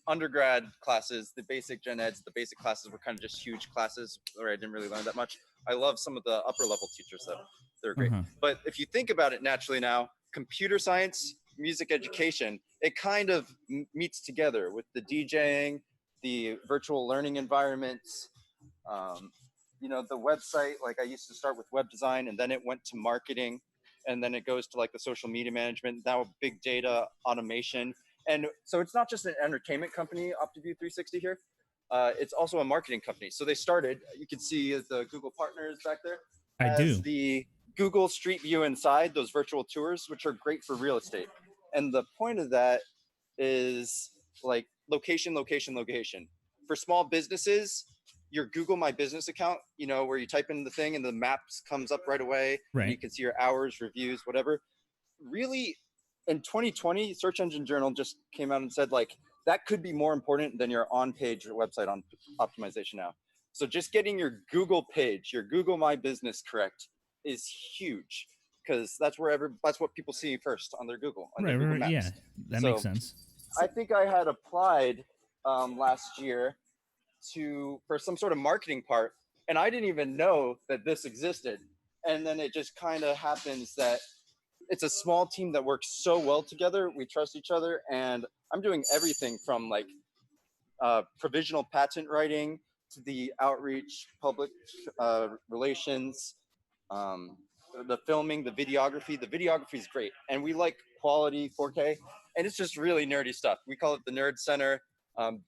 undergrad classes, the basic gen eds, the basic classes were kind of just huge classes where I didn't really learn that much. I love some of the upper level teachers though. They're great. But if you think about it naturally now, computer science, music education, it kind of meets together with the DJing, the virtual learning environments, the website. Like I used to start with web design, and then it went to marketing, and then it goes to like the social media management, now big data automation. And so it's not just an entertainment company, OptiView 360 here. It's also a marketing company. So they started, you can see the Google partners back there. I do. The Google Street View inside, those virtual tours, which are great for real estate. And the point of that is like location, location, location. For small businesses, your Google My Business account, where you type in the thing and the maps comes up right away. Right. And you can see your hours, reviews, whatever. Really, in 2020, Search Engine Journal just came out and said like that could be more important than your on-page website on optimization now. So just getting your Google page, your Google My Business correct is huge, because that's what people see first on their Google. On their Google Maps. Yeah, that makes sense. I think I had applied last year for some sort of marketing part, and I didn't even know that this existed. And then it just kind of happens that it's a small team that works so well together. We trust each other, and I'm doing everything from like provisional patent writing to the outreach, public relations, the filming, the videography. The videography is great, and we like quality 4K, and it's just really nerdy stuff. We call it the Nerd Center.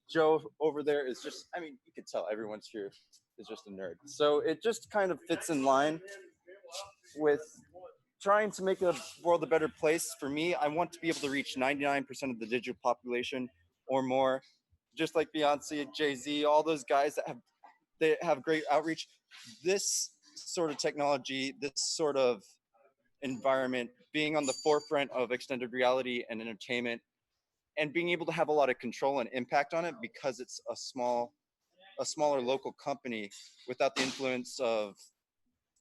Joe over there is just, you could tell everyone's here is just a nerd. So it just kind of fits in line with trying to make the world a better place. For me, I want to be able to reach 99% of the digital population or more, just like Beyonce, Jay-Z, all those guys that have great outreach. This sort of technology, this sort of environment, being on the forefront of extended reality and entertainment, and being able to have a lot of control and impact on it, because it's a smaller local company without the influence of,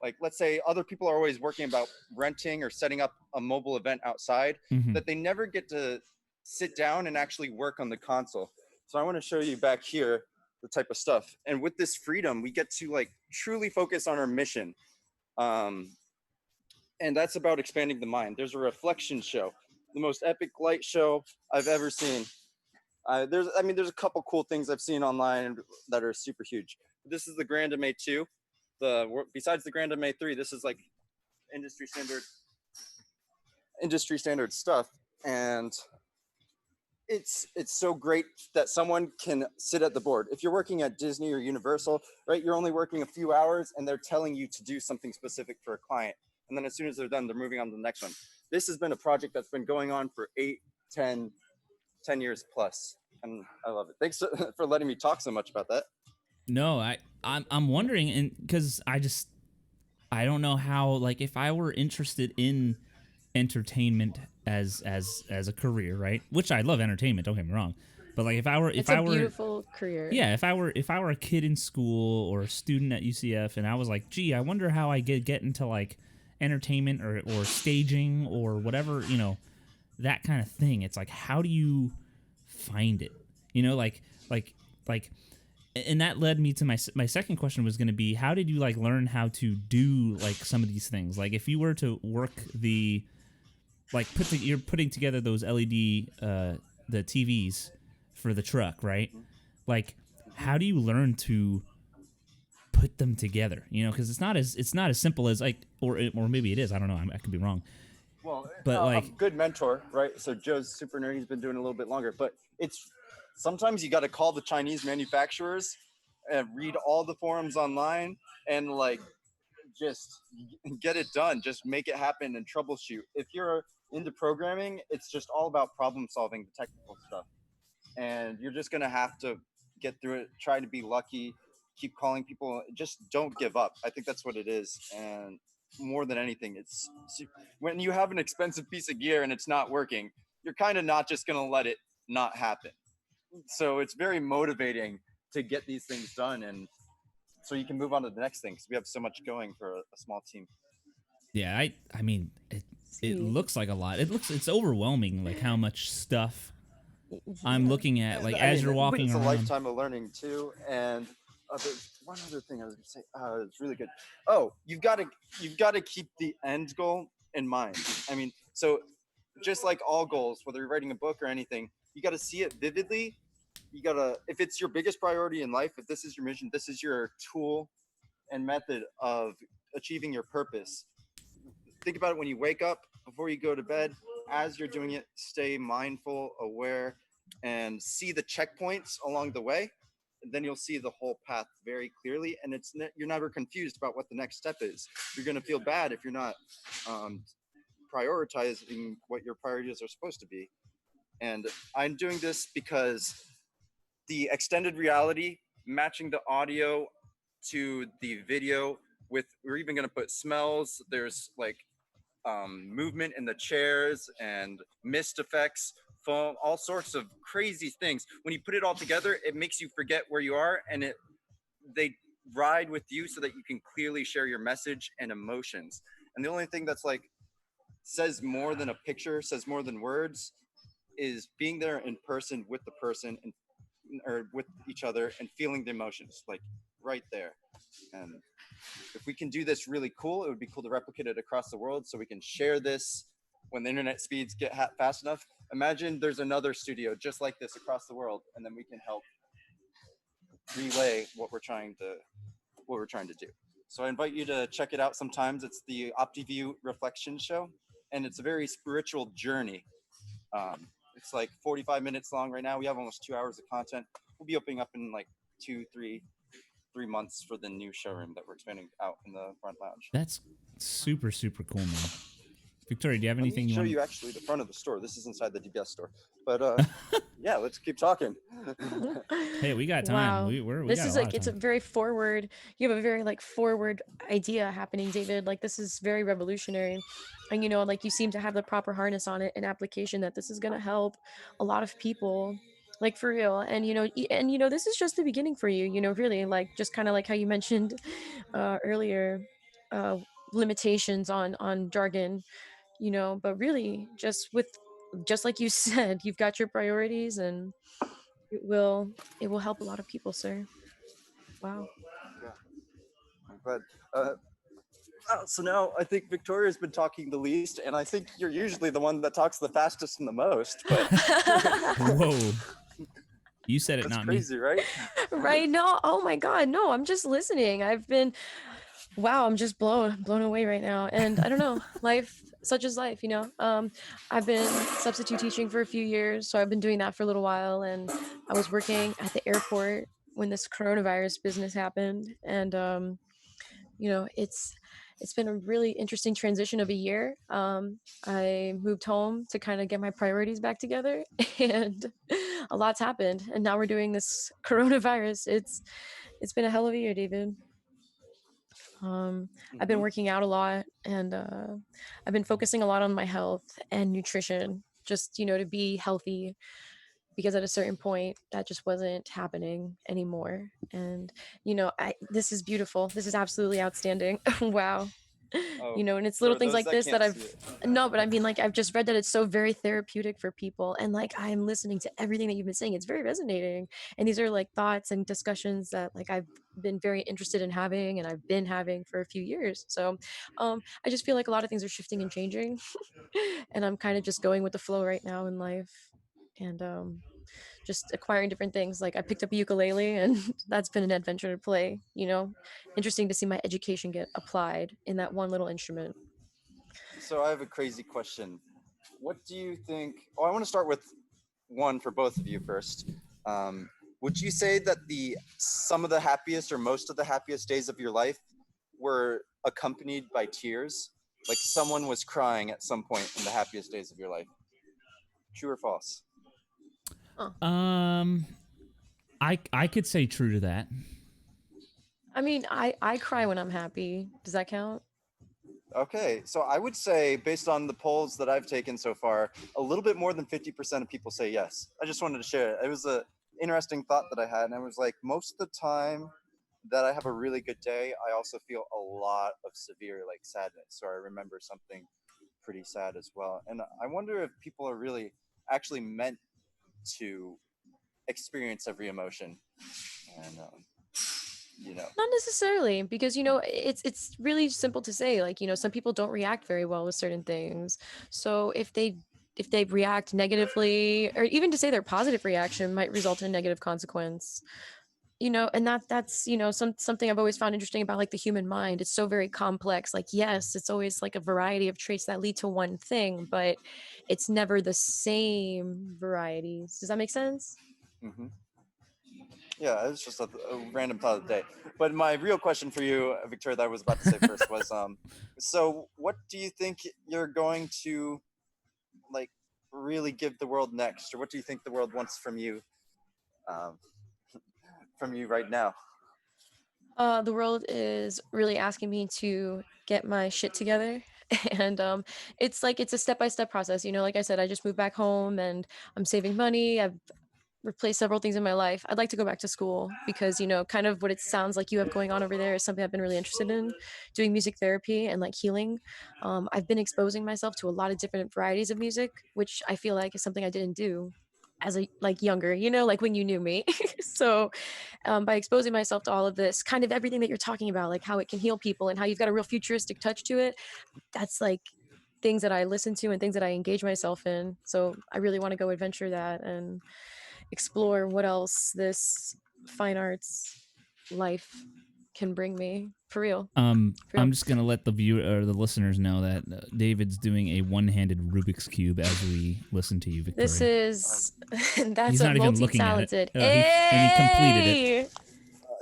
like, let's say other people are always working about renting or setting up a mobile event outside, that they never get to sit down and actually work on the console. So I want to show you back here the type of stuff. And with this freedom, we get to like truly focus on our mission. And that's about expanding the mind. There's a reflection show, the most epic light show I've ever seen. There's a couple cool things I've seen online that are super huge. This is the Grand MA 2. Besides the Grand MA 3, this is like industry standard stuff. And it's so great that someone can sit at the board. If you're working at Disney or Universal, right, you're only working a few hours and they're telling you to do something specific for a client. And then as soon as they're done, they're moving on to the next one. This has been a project that's been going on for 8, 10 years plus. And I love it. Thanks for letting me talk so much about that. No, I'm wondering, and because I don't know how, like, if I were interested in entertainment as a career, right? Which I love entertainment, don't get me wrong. But like, it's a beautiful career. Yeah, if I were a kid in school or a student at UCF, and I was like, gee, I wonder how I get into like entertainment or staging or whatever, that kind of thing. It's like, how do you find it? And that led me to my second question was going to be, how did you like learn how to do like some of these things? Like if you were to work you're putting together those LED the TVs for the truck, right? Like how do you learn to put them together? Because it's not as simple as like, or maybe it is. I don't know. I could be wrong. Well, But like, a good mentor, right? So Joe's super nerdy. He's been doing it a little bit longer, but it's sometimes you got to call the Chinese manufacturers and read all the forums online and like just get it done. Just make it happen and troubleshoot. If you're into programming, it's just all about problem solving the technical stuff, and you're just gonna have to get through it. Try to be lucky. Keep calling people. Just don't give up. I think that's what it is, and more than anything, it's when you have an expensive piece of gear and it's not working, you're kind of not just gonna let it not happen. So it's very motivating to get these things done, and so you can move on to the next thing because we have so much going for a small team. yeah, I mean, it looks like a lot. It's overwhelming, like how much stuff I'm looking at, like as you're walking it's around. It's a lifetime of learning too, and there's one other thing I was gonna say. It's really good. Oh, you've got to keep the end goal in mind. I mean, so just like all goals, whether you're writing a book or anything, you got to see it vividly. You gotta, if it's your biggest priority in life, if this is your mission, this is your tool and method of achieving your purpose. Think about it when you wake up, before you go to bed, as you're doing it, stay mindful, aware, and see the checkpoints along the way. And then you'll see the whole path very clearly, and you're never confused about what the next step is. You're going to feel bad if you're not prioritizing what your priorities are supposed to be. And I'm doing this because the extended reality, matching the audio to the video with, we're even going to put smells. There's like movement in the chairs and mist effects, foam, all sorts of crazy things. When you put it all together, it makes you forget where you are, and they ride with you so that you can clearly share your message and emotions. And the only thing that's like says more than a picture, says more than words, is being there in person with the person and or with each other and feeling the emotions like right there. And if we can do this really cool, it would be cool to replicate it across the world so we can share this when the internet speeds get fast enough. Imagine there's another studio just like this across the world, and then we can help relay what we're trying to do. So I invite you to check it out sometimes. It's the OptiView Reflection Show, and it's a very spiritual journey. It's like 45 minutes long right now. We have almost 2 hours of content. We'll be opening up in like 3 months for the new showroom that we're expanding out in the front lounge. That's super, super cool, man. Victoria, do you have anything Let me you show want? you actually the front of the store. This is inside the DBS store. But yeah, let's keep talking. Hey, we got time. Wow. We This got is a lot like, of it's a time. very forward, you have a very like forward idea happening, David. Like this is very revolutionary. And you know, like you seem to have the proper harness on it and application that this is going to help a lot of people, like for real. And you know, this is just the beginning for you, you know, really, like just kind of like how you mentioned earlier, uh limitations on jargon, you know, but really just like you said, you've got your priorities, and it will help a lot of people, sir. Wow. Yeah, I'm glad. So now I think Victoria's been talking the least, and I think you're usually the one that talks the fastest and the most. But Whoa. You said it, that's not crazy, me. right? Right? No. Oh my God. No, I'm just listening. Wow, I'm just blown away right now. And I don't know, life, such is life, you know. I've been substitute teaching for a few years, so I've been doing that for a little while. And I was working at the airport when this coronavirus business happened. And you know, it's been a really interesting transition of a year. I moved home to kind of get my priorities back together, and a lot's happened. And now we're doing this coronavirus. It's been a hell of a year, David. I've been working out a lot, and I've been focusing a lot on my health and nutrition, just, you know, to be healthy, because at a certain point that just wasn't happening anymore. And you know, this is beautiful. This is absolutely outstanding. Wow. Oh, You know, and it's little for things those like that this that can't I've see it. no, but I mean, like, I've just read that it's so very therapeutic for people, and like I'm listening to everything that you've been saying. It's very resonating, and these are like thoughts and discussions that like I've been very interested in having, and I've been having for a few years. So I just feel like a lot of things are shifting and changing, and I'm kind of just going with the flow right now in life. And just acquiring different things. Like I picked up a ukulele, and that's been an adventure to play, you know. Interesting to see my education get applied in that one little instrument. So I have a crazy question. What do you think? Oh, I want to start with one for both of you first. Would you say that some of the happiest or most of the happiest days of your life were accompanied by tears? Like someone was crying at some point in the happiest days of your life? True or false? I could say true to that. I mean, I cry when I'm happy. Does that count? Okay, so I would say, based on the polls that I've taken so far, a little bit more than 50% of people say yes. I just wanted to share it. It was an interesting thought that I had, and I was like, most of the time that I have a really good day, I also feel a lot of severe like sadness, so I remember something pretty sad as well. And I wonder if people are really actually meant to experience every emotion, and Not necessarily, because it's really simple to say, like, some people don't react very well with certain things. So if they react negatively, or even to say their positive reaction might result in a negative consequence, and that's something I've always found interesting about like the human mind. It's so very complex. Like, yes, it's always like a variety of traits that lead to one thing, but it's never the same varieties. Does that make sense? mm-hmm. Yeah, it's just a random thought of the day. But my real question for you, Victoria, that I was about to say first was, so what do you think you're going to like really give the world next, or what do you think the world wants from you right now? The world is really asking me to get my shit together. And it's a step-by-step process. Like I said, I just moved back home and I'm saving money. I've replaced several things in my life. I'd like to go back to school because, kind of what it sounds like you have going on over there is something I've been really interested in, doing music therapy and like healing. I've been exposing myself to a lot of different varieties of music, which I feel like is something I didn't do as a like younger, like when you knew me. So by exposing myself to all of this, kind of everything that you're talking about, like how it can heal people and how you've got a real futuristic touch to it, that's like things that I listen to and things that I engage myself in. So I really want to go adventure that and explore what else this fine arts life can bring me, for real. I'm just gonna let the viewer or the listeners know that David's doing a one-handed Rubik's cube as we listen to you, Victoria. This is that's He's a not even looking at multi-talented. it. And he completed it.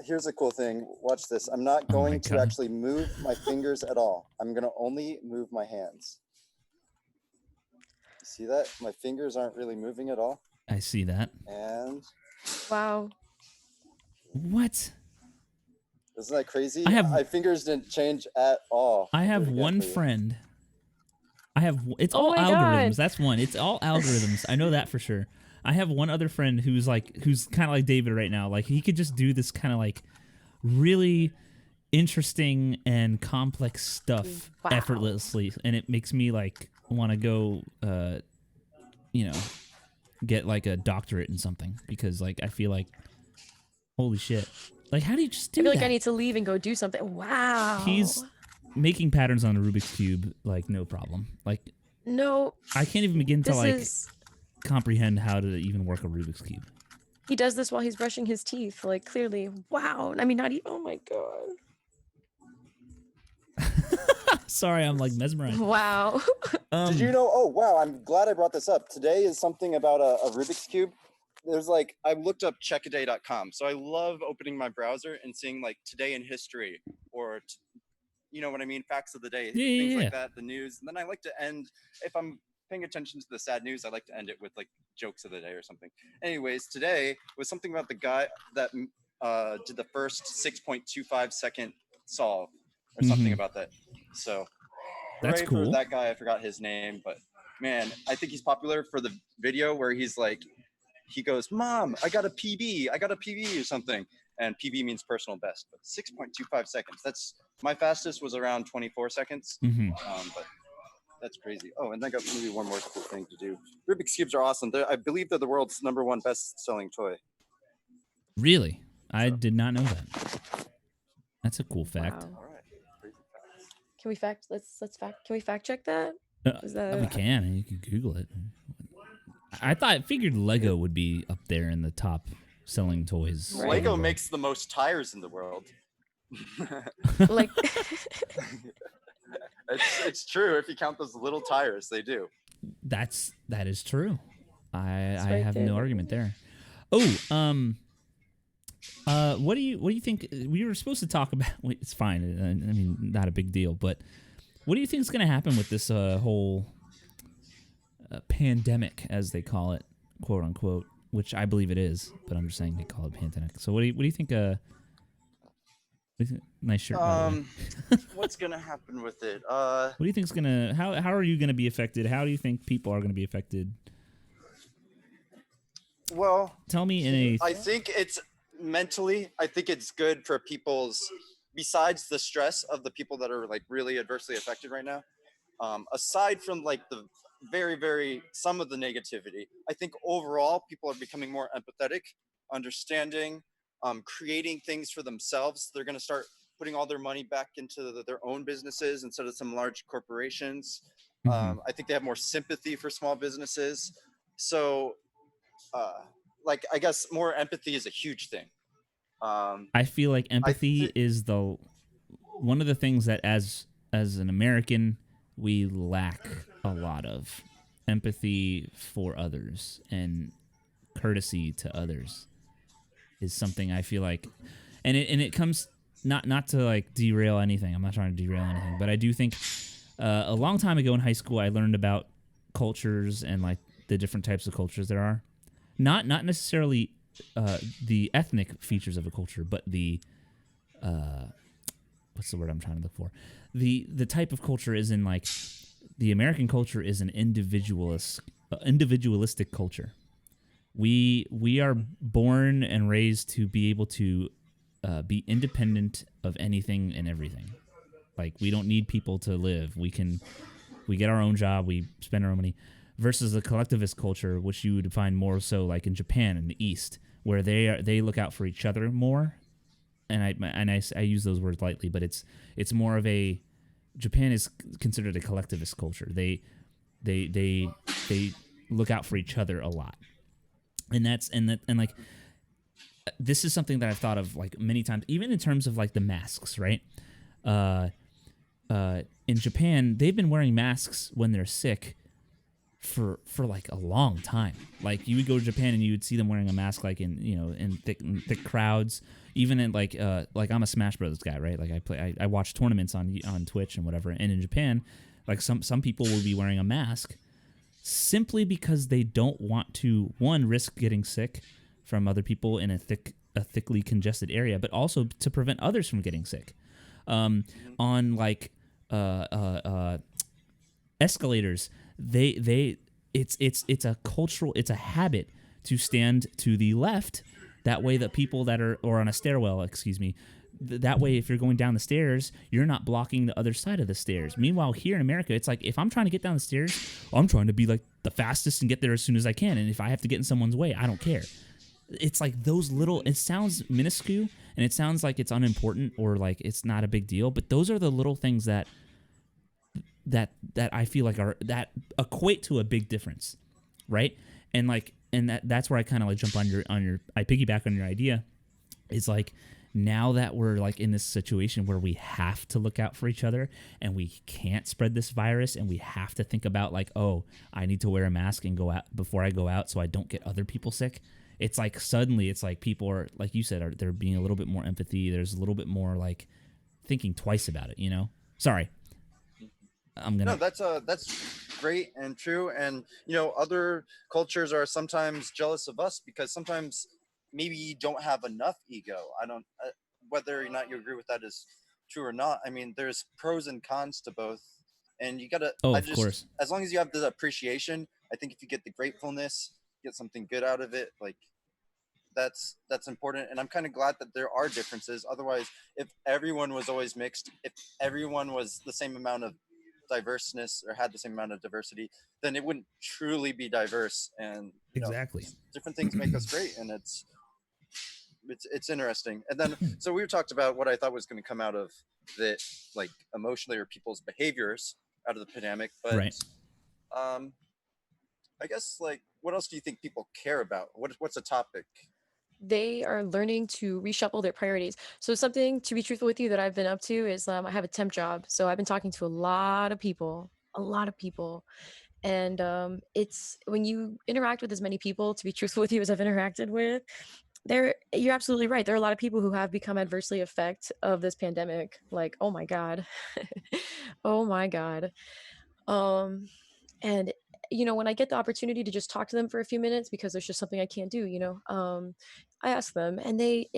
Here's a cool thing. Watch this. I'm not going to actually move my fingers at all. I'm going to only move my hands. See that? My fingers aren't really moving at all. I see that. And wow. What? Isn't that crazy? My fingers didn't change at all. I have one friend. It's all algorithms. God. That's one. It's all algorithms. I know that for sure. I have one other friend who's kind of like David right now. Like he could just do this kind of like really interesting and complex stuff effortlessly, and it makes me like want to go, get like a doctorate in something because like I feel like, holy shit, like how do you just do that? I feel like I need to leave and go do something. Wow. He's making patterns on a Rubik's Cube like no problem. Like no, I can't even begin to comprehend how to even work a Rubik's Cube. He does this while he's brushing his teeth, like clearly. Wow. I mean, not even. Oh my god. Sorry, I'm like mesmerized. Wow. Did you know? Oh wow, I'm glad I brought this up. Today is something about a Rubik's Cube. There's I looked up checkaday.com. So I love opening my browser and seeing like today in history or you know what I mean, facts of the day, things like that, the news. And then I like to end, if I'm paying attention to the sad news, I like to end it with like jokes of the day or something. Anyways, today was something about the guy that did the first 6.25 second solve or something about that. So that's cool. For that guy, I forgot his name, but man, I think he's popular for the video where he's like, he goes, "Mom, I got a PB or something." And PB means personal best, but 6.25 seconds. That's my fastest was around 24 seconds. But that's crazy. Oh, and I got maybe one more cool thing to do. Rubik's Cubes are awesome. I believe they're the world's #1 best-selling toy. Really? I did not know that. That's a cool fact. Wow. All right. Crazy facts. Can we Can we fact check that? We can. You can Google it. I figured Lego would be up there in the top selling toys. Right. Lego makes the most tires in the world. Like It's true. If you count those little tires, they do. That is true. I right have there. no argument there. Oh, what do you think? We were supposed to talk about. It's fine. I mean, not a big deal. But what do you think is going to happen with this whole pandemic, as they call it, quote unquote? Which I believe it is, but I'm just saying they call it pandemic. So what do you think? Nice shirt. By the way. What's gonna happen with it? What do you think's gonna? How are you gonna be affected? How do you think people are gonna be affected? Well, Tell me in a. I think it's mentally. I think it's good for people's. Besides the stress of the people that are like really adversely affected right now, aside from like the very some of the negativity, I think overall people are becoming more empathetic, understanding, creating things for themselves. They're going to start putting all their money back into their own businesses instead of some large corporations. I think they have more sympathy for small businesses. So, like, I guess more empathy is a huge thing. I feel like empathy is one of the things that as an American we lack a lot of. Empathy for others and courtesy to others is something I feel like, and it comes not to like derail anything. I'm not trying to derail anything, but I do think a long time ago in high school I learned about cultures and like the different types of cultures there are. Not necessarily the ethnic features of a culture, but the what's the word I'm trying to look for? The type of culture is in like the American culture is an individualistic culture. We are born and raised to be able to be independent of anything and everything. Like we don't need people to live. We get our own job. We spend our own money. Versus the collectivist culture, which you would find more so like in Japan in the East, where they look out for each other more. And I use those words lightly, but it's more of a Japan is considered a collectivist culture. They look out for each other a lot. And like this is something that I've thought of like many times, even in terms of like the masks, right? In Japan, they've been wearing masks when they're sick for like a long time. Like you would go to Japan and you would see them wearing a mask like in thick crowds. Even in like I'm a Smash Brothers guy, right? Like I watch tournaments on Twitch and whatever. And in Japan, like some people will be wearing a mask simply because they don't want to, one, risk getting sick from other people in a thickly congested area, but also to prevent others from getting sick. On like escalators, it's a habit to stand to the left. That way, the people that are, or on a stairwell, excuse me, that way, if you're going down the stairs, you're not blocking the other side of the stairs. Meanwhile, here in America, it's like, if I'm trying to get down the stairs, I'm trying to be like the fastest and get there as soon as I can. And if I have to get in someone's way, I don't care. It's like those little, it sounds minuscule and it sounds like it's unimportant or like it's not a big deal, but those are the little things that I feel like that equate to a big difference, right? And like, and that's where I kind of like jump on your I piggyback on your idea. Is like, now that we're like in this situation where we have to look out for each other and we can't spread this virus and we have to think about like, oh, I need to wear a mask and go out before I go out so I don't get other people sick. It's like suddenly it's like people are, like you said, they're being a little bit more empathy. There's a little bit more like thinking twice about it, you know? Sorry. No, that's great and true. And, other cultures are sometimes jealous of us because sometimes maybe you don't have enough ego. I don't, whether or not you agree with that is true or not. I mean, there's pros and cons to both. And you gotta, of course. As long as you have the appreciation, I think if you get the gratefulness, get something good out of it, like that's important. And I'm kind of glad that there are differences. Otherwise, if everyone was always mixed, if everyone was the same amount of diverseness or had the same amount of diversity, then it wouldn't truly be diverse. And exactly, different things make us great, and it's interesting. And then so we talked about what I thought was going to come out of the like emotionally or people's behaviors out of the pandemic, but right. I guess like what else do you think people care about? What's a topic they are learning to reshuffle their priorities. So something, to be truthful with you, that I've been up to is I have a temp job. So I've been talking to a lot of people, and it's when you interact with as many people, to be truthful with you, as I've interacted with, you're absolutely right. There are a lot of people who have become adversely affected of this pandemic. Like, oh my god, oh my god. um and when I get the opportunity to just talk to them for a few minutes, because there's just something I can't do, I ask them, and they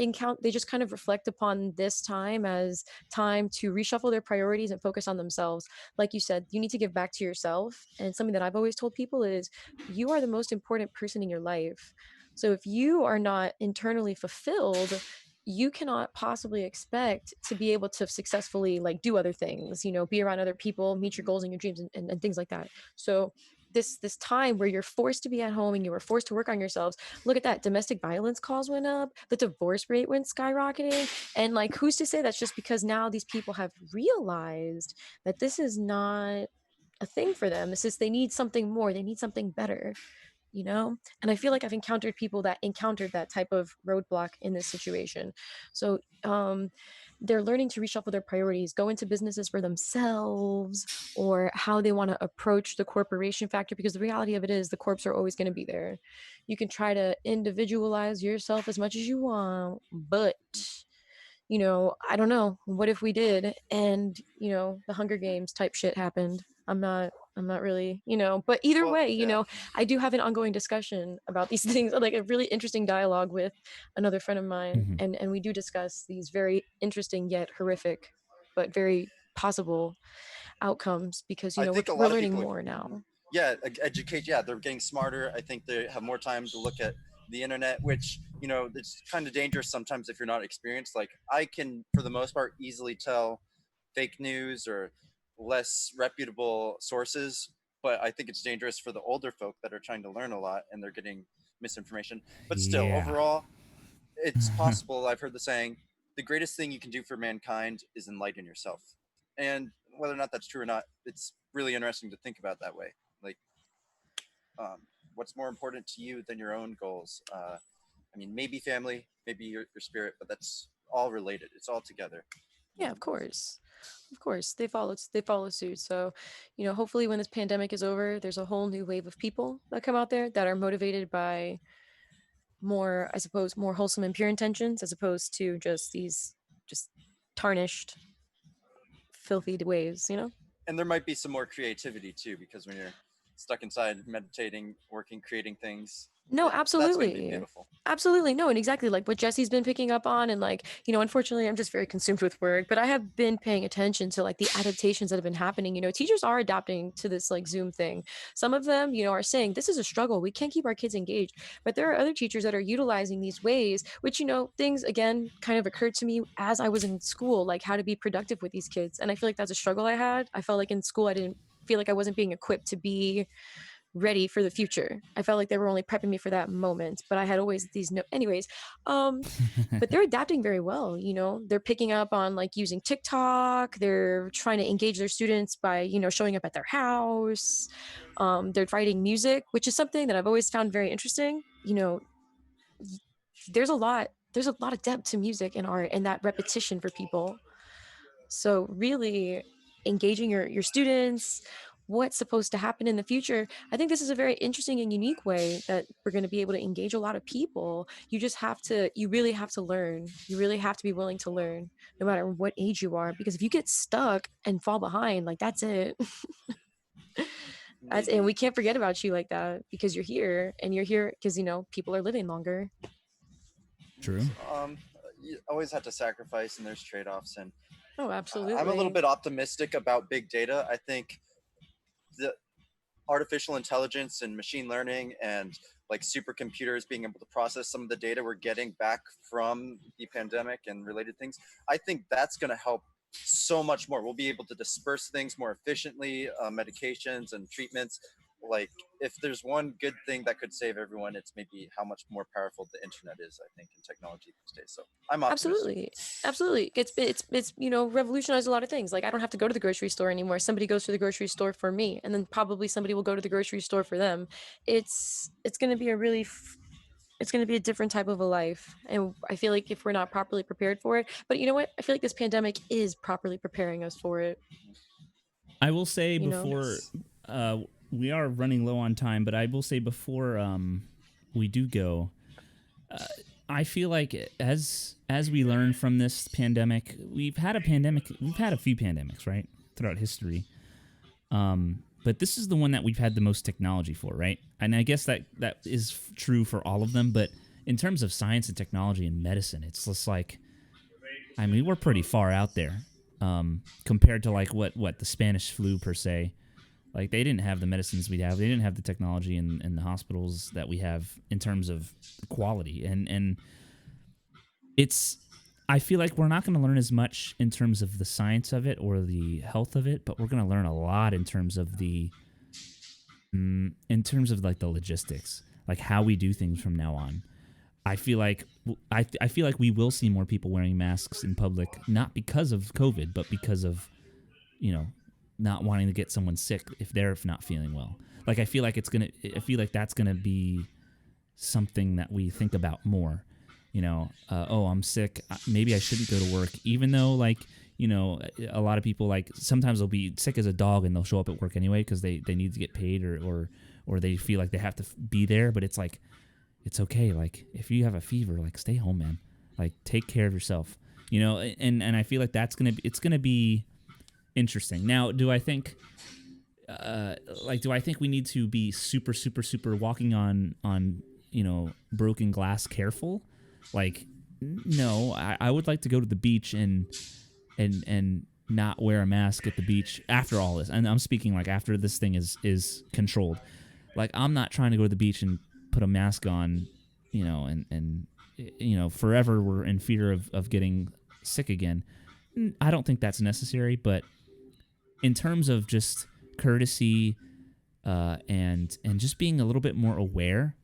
just kind of reflect upon this time as time to reshuffle their priorities and focus on themselves. Like you said, you need to give back to yourself, and something that I've always told people is you are the most important person in your life. So if you are not internally fulfilled, you cannot possibly expect to be able to successfully like do other things, be around other people, meet your goals and your dreams, and things like that. So this time where you're forced to be at home and you were forced to work on yourselves, look at that, domestic violence calls went up, the divorce rate went skyrocketing. And like, who's to say that's just because now these people have realized that this is not a thing for them. This is, they need something more, they need something better. And I feel like I've encountered people that encountered that type of roadblock in this situation. So they're learning to reshuffle their priorities, go into businesses for themselves, or how they want to approach the corporation factor, because the reality of it is the corps are always going to be there. You can try to individualize yourself as much as you want, but I don't know, what if we did, and the Hunger Games type shit happened. I'm not really, but either Well, way, yeah. I do have an ongoing discussion about these things, like a really interesting dialogue with another friend of mine, Mhm. and we do discuss these very interesting yet horrific but very possible outcomes, because I think a we're lot of learning people, more now. yeah, educate. Yeah, they're getting smarter. I think they have more time to look at the internet, which it's kind of dangerous sometimes if you're not experienced. Like I can, for the most part, easily tell fake news or less reputable sources, but I think it's dangerous for the older folk that are trying to learn a lot and they're getting misinformation. But still, Yeah. overall, it's possible. I've heard the saying, the greatest thing you can do for mankind is enlighten yourself. And whether or not that's true or not, it's really interesting to think about that way. Like, what's more important to you than your own goals? I mean, maybe family, maybe your spirit, but that's all related. It's all together. Yeah, of course. Of course, they follow suit. So, hopefully when this pandemic is over, there's a whole new wave of people that come out there that are motivated by more, I suppose, more wholesome and pure intentions, as opposed to just these just tarnished, filthy ways. And there might be some more creativity too, because when you're stuck inside meditating, working, creating things, No, that's going to be absolutely. beautiful. Absolutely. No, and exactly like what Jesse's been picking up on. And like, unfortunately, I'm just very consumed with work, but I have been paying attention to like the adaptations that have been happening. Teachers are adapting to this like Zoom thing. Some of them, are saying this is a struggle. We can't keep our kids engaged. But there are other teachers that are utilizing these ways, which, things again kind of occurred to me as I was in school, like how to be productive with these kids. And I feel like that's a struggle I had. I felt like in school, I didn't feel like I wasn't being equipped to be ready for the future. I felt like they were only prepping me for that moment, but I had always these no anyways. But they're adapting very well, they're picking up on like using TikTok, they're trying to engage their students by, showing up at their house. They're writing music, which is something that I've always found very interesting. There's a lot of depth to music and art, and that repetition for people. So really engaging your students, what's supposed to happen in the future. I think this is a very interesting and unique way that we're going to be able to engage a lot of people. You really have to learn. You really have to be willing to learn, no matter what age you are, because if you get stuck and fall behind, like that's it. And we can't forget about you like that, because you're here, and you're here because people are living longer. True. You always have to sacrifice, and there's trade-offs. And Oh, absolutely. I'm a little bit optimistic about big data. I think the artificial intelligence and machine learning and like supercomputers being able to process some of the data we're getting back from the pandemic and related things, I think that's going to help so much more. We'll be able to disperse things more efficiently, medications and treatments. Like if there's one good thing that could save everyone, it's maybe how much more powerful the internet is, I think, in technology these days. So I'm optimistic. Absolutely. It's revolutionized a lot of things. Like I don't have to go to the grocery store anymore. Somebody goes to the grocery store for me, and then probably somebody will go to the grocery store for them. It's going to be a really it's going to be a different type of a life. And I feel like if we're not properly prepared for it, but you know what? I feel like this pandemic is properly preparing us for it. I will say You know? before we are running low on time, but I will say before we do go, I feel like as we learn from this pandemic, we've had a few pandemics, right, throughout history. But this is the one that we've had the most technology for, right? And I guess that is true for all of them, but in terms of science and technology and medicine, it's just like, I mean, we're pretty far out there compared to like what the Spanish flu per se. Like they didn't have the medicines we have. They didn't have the technology in the hospitals that we have in terms of quality. And it's, I feel like we're not going to learn as much in terms of the science of it or the health of it, but we're going to learn a lot in terms of like the logistics, like how we do things from now on. I feel like we will see more people wearing masks in public, not because of COVID, but because of, not wanting to get someone sick if they're not feeling well. Like I feel like that's gonna be something that we think about more. Oh, I'm sick. Maybe I shouldn't go to work, even though like a lot of people like sometimes they'll be sick as a dog and they'll show up at work anyway because they need to get paid or they feel like they have to be there. But it's like, it's okay. Like if you have a fever, like stay home, man. Like take care of yourself. And I feel like it's gonna be interesting. Now, do I think we need to be super, super, super walking on broken glass careful? Like, no, I would like to go to the beach and not wear a mask at the beach after all this. And I'm speaking like after this thing is controlled. Like I'm not trying to go to the beach and put a mask on, and forever we're in fear of getting sick again. I don't think that's necessary, but in terms of just courtesy and just being a little bit more aware,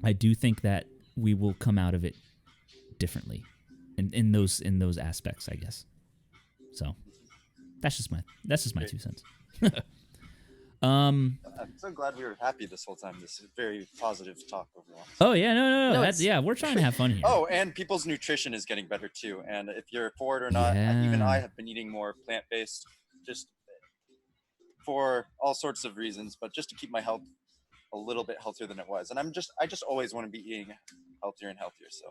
I do think that we will come out of it differently in those aspects, I guess. So that's just my 2 cents. I'm so glad we were happy this whole time. This is very positive talk overall. Oh yeah, no. That's, we're trying to have fun here. Oh, and people's nutrition is getting better too. And if you're for it or not, even I have been eating more plant-based, just for all sorts of reasons, but just to keep my health a little bit healthier than it was. And I just always want to be eating healthier and healthier. So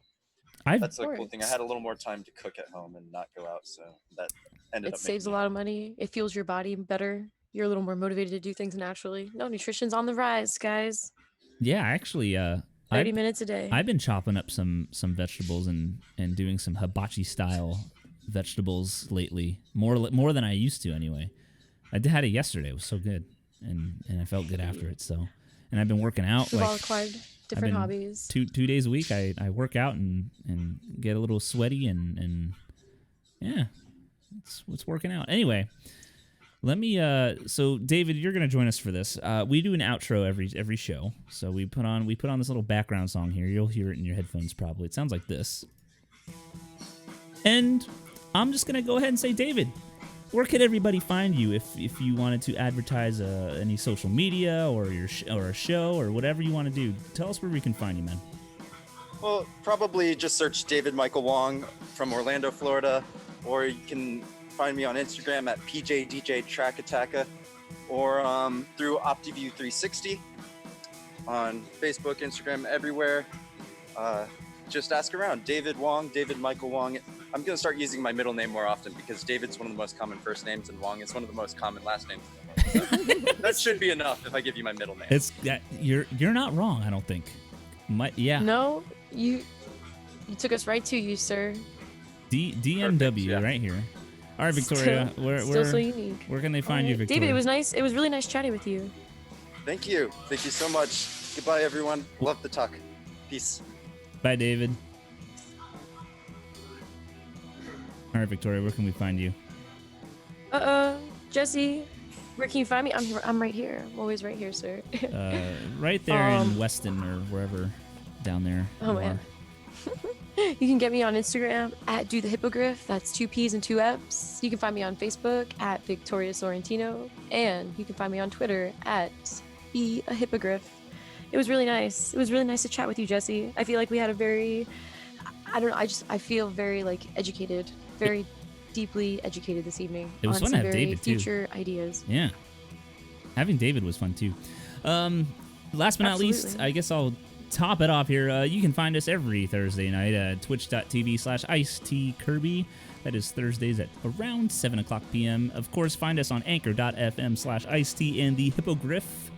that's a cool thing. I had a little more time to cook at home and not go out, so that ended up. It saves a lot of money. It fuels your body better. You're a little more motivated to do things naturally. No, nutrition's on the rise, guys. Yeah, actually, 30 minutes a day. I've been chopping up some vegetables and doing some hibachi style vegetables lately. More than I used to anyway. I had it yesterday. It was so good, and I felt good after it. So, and I've been working out. We've all acquired different hobbies. 2 days a week, I work out and get a little sweaty and yeah, it's working out. Anyway, let me. So David, you're gonna join us for this. We do an outro every show. So we put on this little background song here. You'll hear it in your headphones probably. It sounds like this. And I'm just gonna go ahead and say, David, where could everybody find you if you wanted to advertise any social media or or a show or whatever you want to do? Tell us where we can find you, man. Well, probably just search David Michael Wong from Orlando, Florida, or you can find me on Instagram at PJDJTrackAttacka, or through OptiView360 on Facebook, Instagram, everywhere. Just ask around. David Wong, David Michael Wong. I'm going to start using my middle name more often because David's one of the most common first names and Wong is one of the most common last names. So that should be enough if I give you my middle name. You're not wrong, I don't think. No, you took us right to you, sir. DMW. Perfect, yeah. Right here. All right, Victoria, still so unique. Where can they find you, Victoria? David, it was nice. It was really nice chatting with you. Thank you so much. Goodbye, everyone. Love the talk. Peace. Bye, David. All right, Victoria, where can we find you? Jesse, where can you find me? I'm right here. I'm always right here, sir. Right there in Weston or wherever down there. Oh, man. You can get me on Instagram at @DoTheHippogriff. That's 2 P's and 2 F's. You can find me on Facebook at Victoria Sorrentino. And you can find me on Twitter at @BeAHippogriff. It was really nice. It was really nice to chat with you, Jesse. I feel like we had a very, I don't know, I feel very like educated, very deeply educated this evening. It was on fun to some have very David, too. future ideas. Yeah. Having David was fun too. Last but not least, Absolutely. I guess I'll top it off here. You can find us every Thursday night at twitch.tv/IceT Kirby. That is Thursdays at around 7 o'clock p.m. Of course, find us on anchor.fm/IceT and the Hippogriff.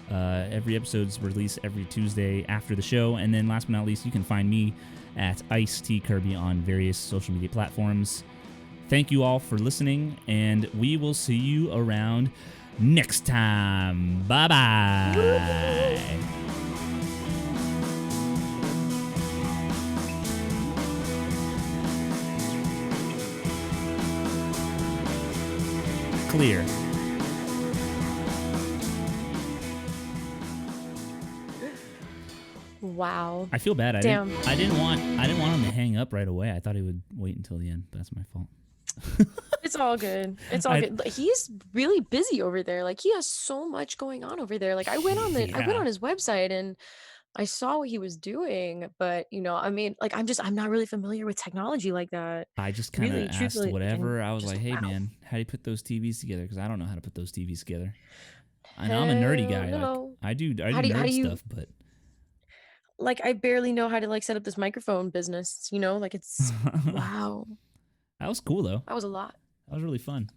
Every episode's released every Tuesday after the show. And then last but not least, you can find me at IceT Kirby on various social media platforms. Thank you all for listening, and we will see you around next time. Bye-bye. Clear. Wow. I feel bad. Damn. I didn't want him to hang up right away. I thought he would wait until the end. That's my fault. It's all good. It's all good. He's really busy over there. Like he has so much going on over there. Like I went on his website and I saw what he was doing, but I mean, like I'm not really familiar with technology like that. I just kind of Really, asked truthfully, whatever. and I was just, like, hey, wow. man, how do you put those TVs together? Because I don't know how to put those TVs together. I know I'm a nerdy guy. Hell Like, no. I do How do nerd you stuff, but like I barely know how to like set up this microphone business, like it's wow. That was cool though. That was a lot. That was really fun.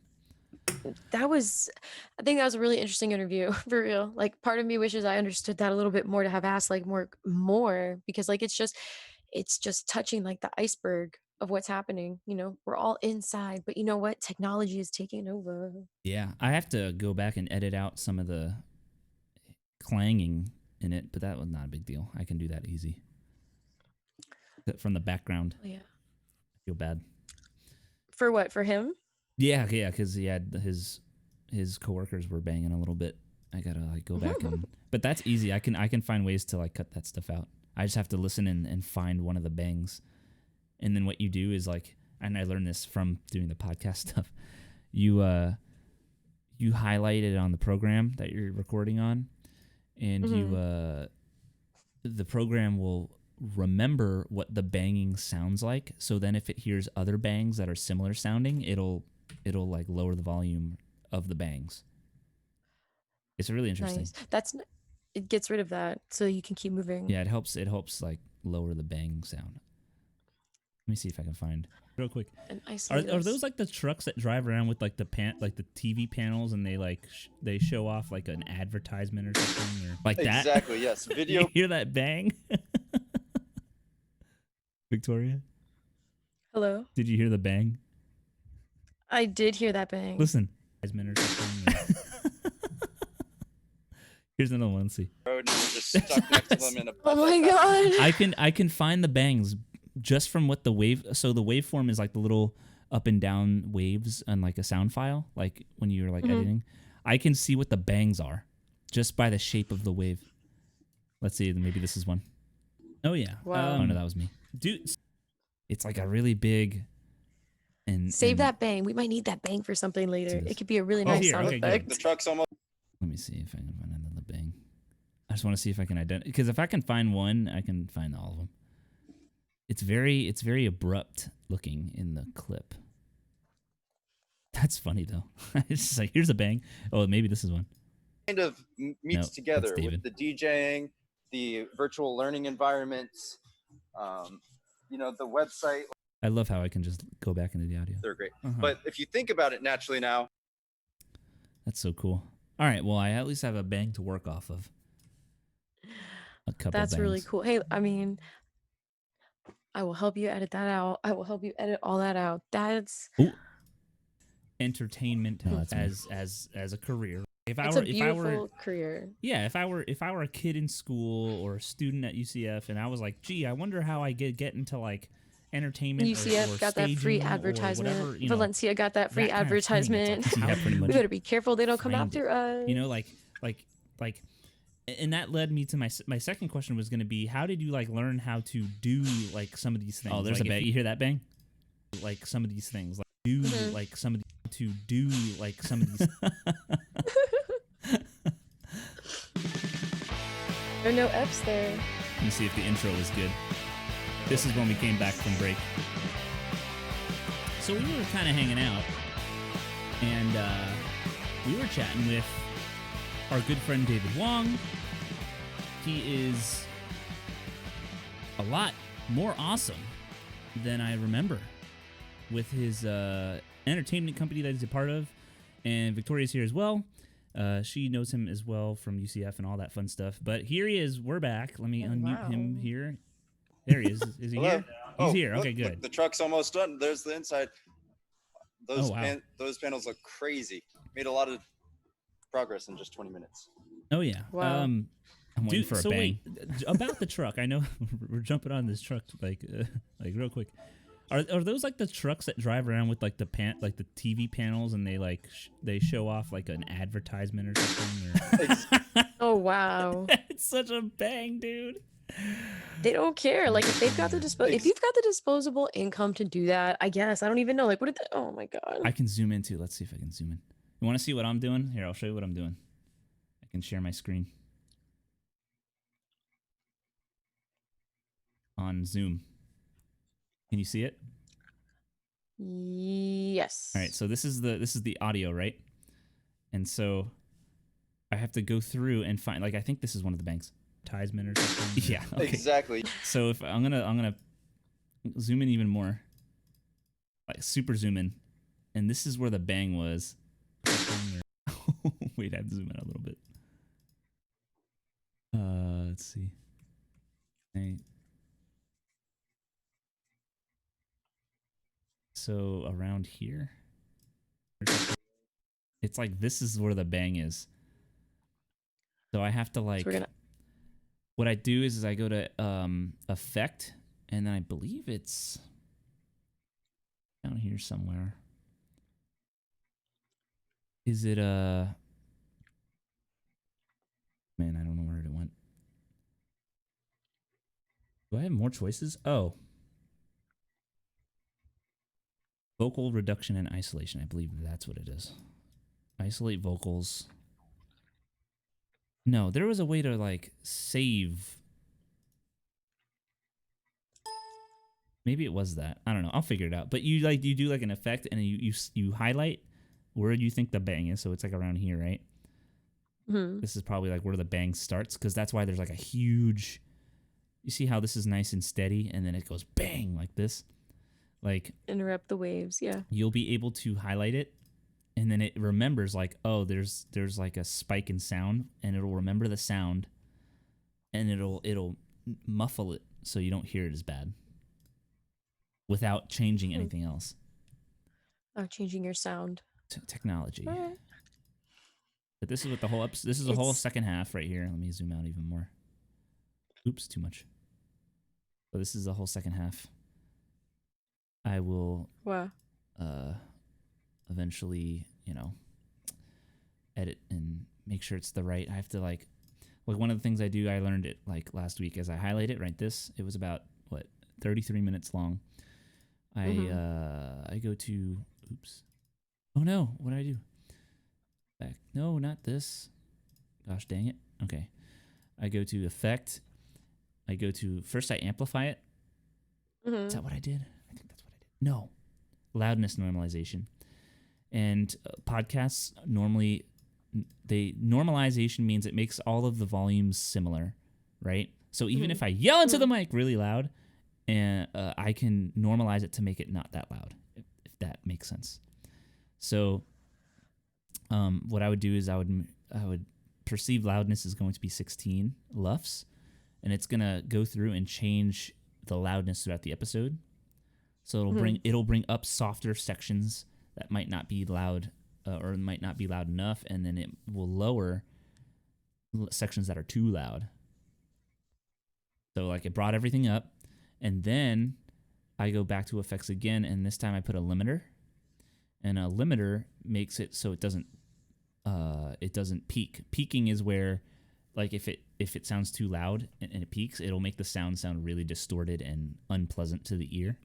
I think that was a really interesting interview for real. Like part of me wishes I understood that a little bit more to have asked like more because like it's just touching like the iceberg of what's happening. We're all inside, but you know what? Technology is taking over. Yeah, I have to go back and edit out some of the clanging in it, but that was not a big deal. I can do that easy. From the background. Oh, yeah. I feel bad. For what? For him? Yeah, because he had his coworkers were banging a little bit. I gotta like go back and, but that's easy. I can find ways to like cut that stuff out. I just have to listen and find one of the bangs, and then what you do is like, and I learned this from doing the podcast stuff. You highlight it on the program that you're recording on, and the program will remember what the banging sounds like. So then if it hears other bangs that are similar sounding, it'll like lower the volume of the bangs. It's really interesting. Nice. It gets rid of that so you can keep moving. Yeah, it helps like lower the bang sound. Let me see if I can find real quick. Are those like the trucks that drive around with like the TV panels and they like they show off like an advertisement or something or like that? Exactly. Yes. Video. You hear that bang? Victoria? Hello? Did you hear the bang? I did hear that bang. Listen. Or something. Here's another one. Let's see. Road and we're just stuck next to them in a. Oh my god! I can find the bangs just from what the wave. So the waveform is like the little up and down waves on like a sound file. Like when you're like editing, I can see what the bangs are just by the shape of the wave. Let's see. Maybe this is one. Oh yeah. Wow. Oh no, that was me. Dude, it's like a really big. And save that bang. We might need that bang for something later. It could be a really nice sound effect. The truck's almost. Let me see if I can find another bang. I just want to see if I can identify, because if I can find one, I can find all of them. It's very abrupt looking in the clip. That's funny though. It's just like, here's a bang. Oh, maybe this is one. Kind of meets together with the DJing, the virtual learning environments, the website. I love how I can just go back into the audio. They're great. But if you think about it naturally now. That's so cool. All right, well, I at least have a bang to work off of. A couple That's bangs. really cool. Hey, I mean, I will help you edit that out. I will help you edit all that out. That's entertainment as a career. It's a beautiful career. Yeah, if I were a kid in school or a student at UCF and I was like, gee, I wonder how I get into like entertainment. UCF or got that free advertisement. Whatever, Valencia got that free advertisement. We better be careful they don't come after us. Like, and that led me to my second question was going to be, how did you like learn how to do like some of these things? Oh, there's like, a bang. You hear that bang? Like some of these things, like do like some of to do like some of these. There are no F's there. Let me see if the intro was good. This is when we came back from break. So we were kind of hanging out, and we were chatting with our good friend David Wong. He is a lot more awesome than I remember with his entertainment company that he's a part of, and Victoria's here as well. She knows him as well from UCF and all that fun stuff. But here he is. We're back. Let me unmute him here. There he is. Is he here? He's here. Okay, good. Look, the truck's almost done. There's the inside. Those wow. Those panels look crazy. Made a lot of progress in just 20 minutes. Oh yeah. Wow. I'm waiting for a bang. Wait, about the truck. I know we're jumping on this truck like real quick. Are those like the trucks that drive around with like the TV panels and they like they show off like an advertisement or something? Or... Oh wow. It's such a bang, dude. They don't care. Like if they've got the if you've got the disposable income to do that, I guess. I don't even know. Like what did they... Oh my god. I can zoom in too. Let's see if I can zoom in. You want to see what I'm doing? Here, I'll show you what I'm doing. I can share my screen on Zoom. Can you see it? Yes. All right, so this is the audio, right? And so I have to go through and find, like, I think this is one of the banks, Tisman or something. Yeah, okay. Exactly. So if I'm gonna zoom in even more, like super zoom in, and this is where the bang was. Wait, I have to zoom in a little bit. Let's see. Right. So around here, it's like this is where the bang is. So I have to like, So what I do is I go to effect, and then I believe it's down here somewhere. Is it man, I don't know where it went. Do I have more choices? Oh. Vocal reduction and isolation. I believe that's what it is. Isolate vocals. No, there was a way to like save. Maybe it was that. I don't know. I'll figure it out. But you do like an effect and you highlight where you think the bang is. So it's like around here, right? Mm-hmm. This is probably like where the bang starts, because that's why there's like a huge. You see how this is nice and steady, and then it goes bang like this. Like Interrupt the waves, yeah. You'll be able to highlight it, and then it remembers like, oh, there's like a spike in sound, and it'll remember the sound, and it'll muffle it so you don't hear it as bad without changing anything else. Oh, changing your sound. Technology. Right. But this is what the whole this is the whole second half right here. Let me zoom out even more. Oops, too much. So this is the whole second half. I will eventually, edit and make sure it's the right. I have to like one of the things I do, I learned it like last week as I highlight it, right? It was about 33 minutes long. I go to oh no, what did I do? Back. No, not this. Gosh dang it. Okay. I go to effect. I go to first I amplify it. Mm-hmm. Is that what I did? I think that's what I did. No. Loudness normalization. And podcasts normally normalization means it makes all of the volumes similar, right? So even if I yell into the mic really loud, and I can normalize it to make it not that loud, if that makes sense. So what I would do is I would perceive loudness is going to be 16 LUFS, and it's gonna go through and change the loudness throughout the episode. So it'll bring up softer sections that might not be loud or might not be loud enough, and then it will lower sections that are too loud. So like it brought everything up, and then I go back to effects again, and this time I put a limiter, and a limiter makes it so it doesn't peak. Peaking is where, like, if it sounds too loud and it peaks, it'll make the sound really distorted and unpleasant to the ear.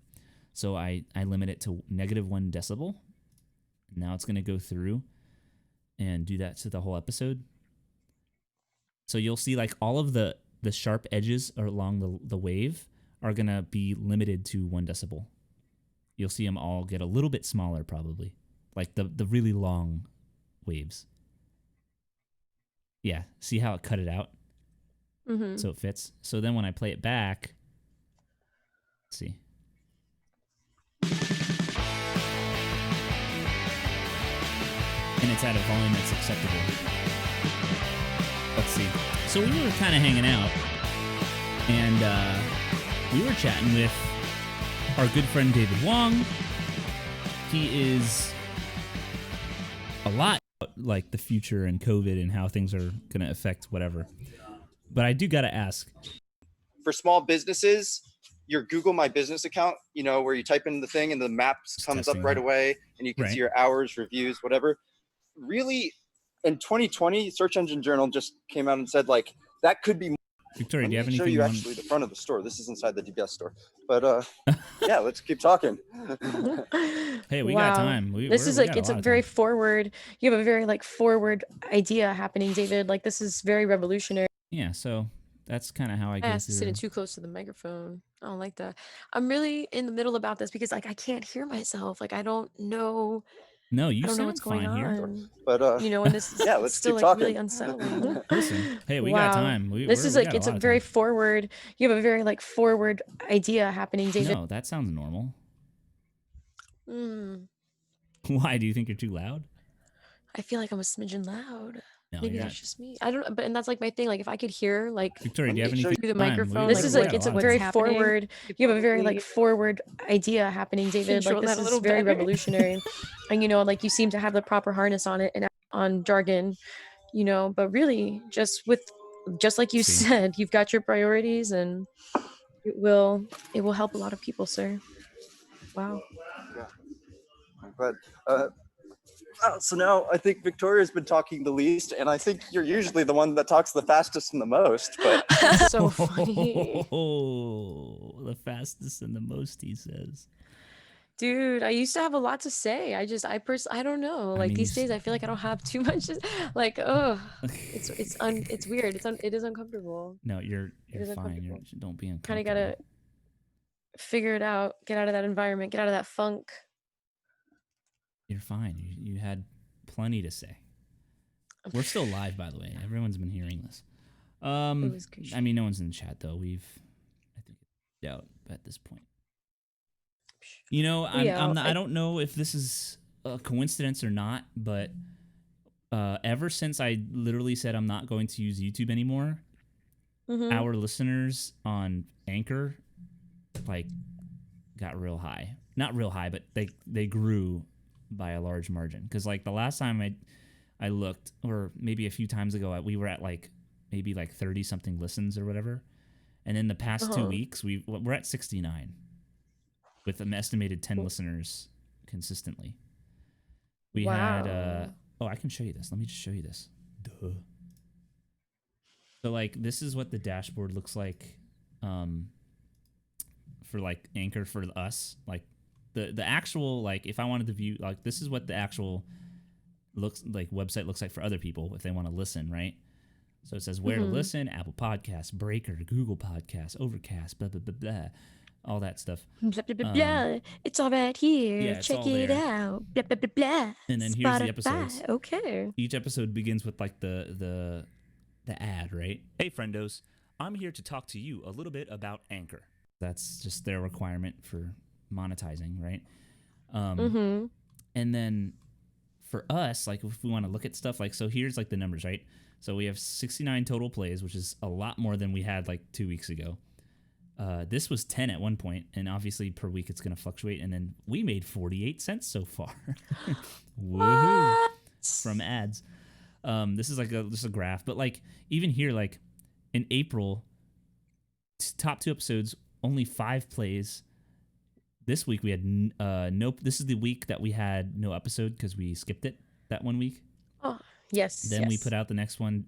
So I limit it to -1 decibel. Now it's going to go through and do that to the whole episode. So you'll see like all of the the sharp edges along the wave are going to be limited to 1 decibel. You'll see them all get a little bit smaller probably, like the really long waves. Yeah, see how it cut it out? Mm-hmm. So it fits. So then when I play it back, let's see. And it's at a volume that's acceptable. Let's see. So we were kind of hanging out, and we were chatting with our good friend David Wong. He is a lot like the future and COVID and how things are going to affect whatever. But I do got to ask. For small businesses, your Google My Business account, you know, where you type in the thing and the maps comes up right away and you can see your hours, reviews, whatever. Really, in 2020, Search Engine Journal just came out and said, like, that could be. Victoria, do you have Let me show anything you on... actually the front of the store. This is inside the DBS store. But yeah, let's keep talking. Hey, we got time. This is like, it's a very forward, you have a very like forward idea happening, David. Like this is very revolutionary. Yeah, so that's kind of how I go through. Sitting too close to the microphone. I don't like that. I'm really in the middle about this because like I can't hear myself. Like I don't know. No, you I don't know sound what's going fine here. on. But you know, and this is yeah, let's still keep like talking. really unsettling. Listen, hey, we got time. This is like, it's a very forward, you have a very like forward idea happening, David. No, that sounds normal. Mm, Why? Do you think you're too loud? I feel like I'm a smidgen loud. No, Maybe you're that's not. just me. I don't, but and that's like my thing. Like if I could hear like Victoria, do you have anything? through the Time. microphone. We This is got like, a it's a lot of very time. forward, you have a very like forward idea happening, David. Like this is very revolutionary. And you know, like you seem to have the proper harness on it and on jargon, you know, but really just like you said, you've got your priorities and it will help a lot of people, sir. Wow. Yeah, I'm glad. So now I think Victoria's been talking the least, and I think you're usually the one that talks the fastest and the most. But that's so funny. Oh, the fastest and the most, he says. Dude, I used to have a lot to say. I don't know. Like these days, I feel like I don't have too much. Like, oh, it's weird. It is uncomfortable. No, you're fine. Don't be uncomfortable. Kind of gotta figure it out. Get out of that environment. Get out of that funk. You're fine. You had plenty to say. We're still live, by the way. Everyone's been hearing this. I mean, no one's in the chat though. I think out at this point. You know, I don't know if this is a coincidence or not, but ever since I literally said I'm not going to use YouTube anymore, our listeners on Anchor like got real high. Not real high, but they grew by a large margin. Because like the last time I looked, or maybe a few times ago, we were at like maybe like 30 something listens or whatever, and in the past 2 weeks we're at 69 with an estimated 10 listeners consistently. We had I can show you this. Let me just show you this. Duh. So like this is what the dashboard looks like for like Anchor for us. Like the actual, like if I wanted to view, like this is what the actual website looks like for other people if they want to listen, right? So it says where to listen: Apple Podcasts, Breaker, Google Podcasts, Overcast, blah blah blah blah, all that stuff. Blah blah blah blah. It's all right here. Yeah, check it out. Blah blah blah blah. And then here's the episodes. Okay. Each episode begins with like the ad, right? Hey friendos, I'm here to talk to you a little bit about Anchor. That's just their requirement for monetizing, right? And then for us, like if we want to look at stuff, like so here's like the numbers, right? So we have 69 total plays, which is a lot more than we had like 2 weeks ago. This was 10 at one point, and obviously per week it's going to fluctuate. And then we made 48 cents so far. Woohoo! From ads. This is like just a graph, but like even here, like in April, top 2 episodes, only 5 plays. This week we had this is the week that we had no episode because we skipped it that 1 week. Oh, yes. Then we put out the next one.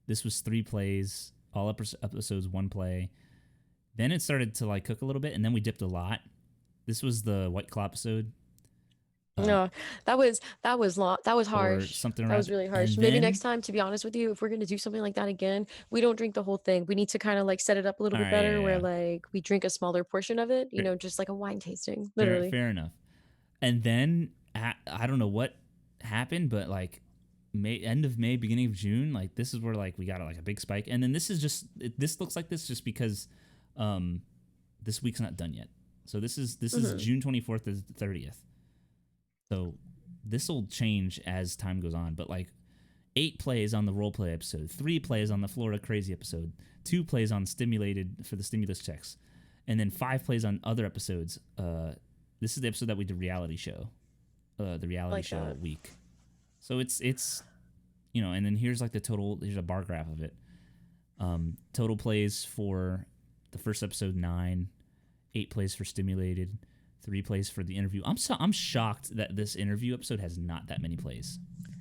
This was 3 plays, all episodes 1 play. Then it started to like cook a little bit, and then we dipped a lot. This was the White Claw episode. No, that was long. That was or harsh. something That around. was really harsh. And Maybe then, next time, to be honest with you, if we're gonna do something like that again, we don't drink the whole thing. We need to kind of like set it up a little all bit right, better, where yeah. like we drink a smaller portion of it. You Fair- know, just like a wine tasting, Fair, literally. fair enough. And then I don't know what happened, but like end of May, beginning of June, like this is where like we got like a big spike. And then this is just this looks like this just because this week's not done yet. So this is June 24th to the 30th. So this will change as time goes on, but like 8 plays on the role play episode, 3 plays on the Florida Crazy episode, 2 plays on Stimulated for the stimulus checks, and then 5 plays on other episodes. This is the episode that we did reality show, the reality Like show that. week. So it's you know, and then here's like the total. Here's a bar graph of it. Total plays for the first episode 9, 8 plays for Stimulated, 3 plays for the interview. I'm shocked that this interview episode has not that many plays.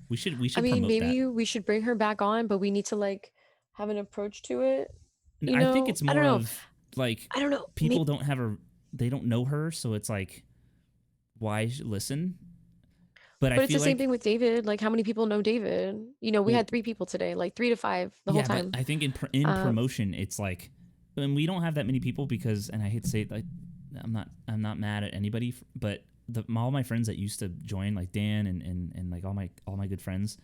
We should I mean, promote maybe that. we should bring her back on, but we need to like have an approach to it. You I know, think it's I more don't know. of like I don't know. people don't have they don't know her, so it's like why listen? But I But it's feel the same like thing with David. Like, how many people know David? You know, we Well- had 3 people today, like 3 to 5 the whole time. But I think in promotion, it's like, and we don't have that many people because, and I hate to say it, like, I'm not mad at anybody, but all my friends that used to join, like Dan and like all my good friends,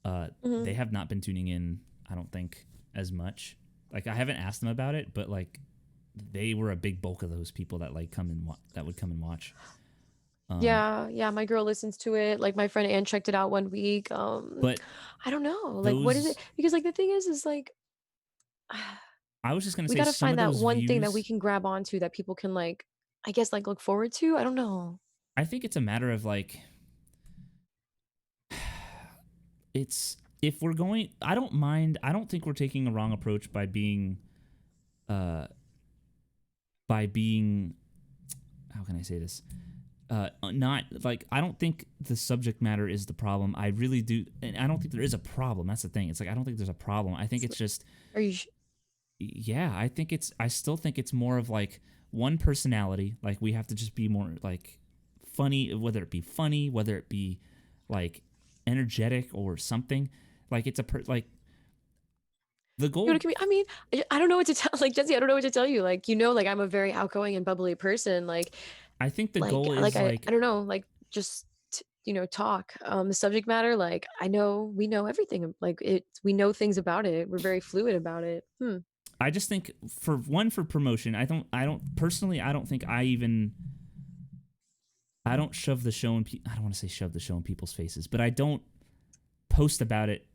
they have not been tuning in. I don't think as much. Like I haven't asked them about it, but like they were a big bulk of those people that like that would come and watch. Yeah, my girl listens to it. Like my friend Ann checked it out one week. But I don't know. Like, what is those- it? Because like the thing is like I was just gonna we say gotta some find of that those one thing that we views- can grab onto that people can like, I guess like look forward to. I don't know. I think it's a matter of like, it's if we're going. I don't mind. I don't think we're taking a wrong approach by being, how can I say this? Not like I don't think the subject matter is the problem. I really do, and I don't think there is a problem. That's the thing. It's like I don't think there's a problem. I think it's just. Are you? Yeah, I still think it's more of like one personality. Like we have to just be more like funny, whether it be funny, whether it be like energetic or something. Like it's like the goal. You know, I mean, I don't know what to tell. Like Jesse, I don't know what to tell you. Like like I'm a very outgoing and bubbly person. Like I think the like goal is I like don't know. Like just talk. The subject matter. Like we know everything. Like we know things about it. We're very fluid about it. I just think for promotion, I don't personally, I don't think I don't shove the show I don't want to say shove the show in people's faces, but I don't post about it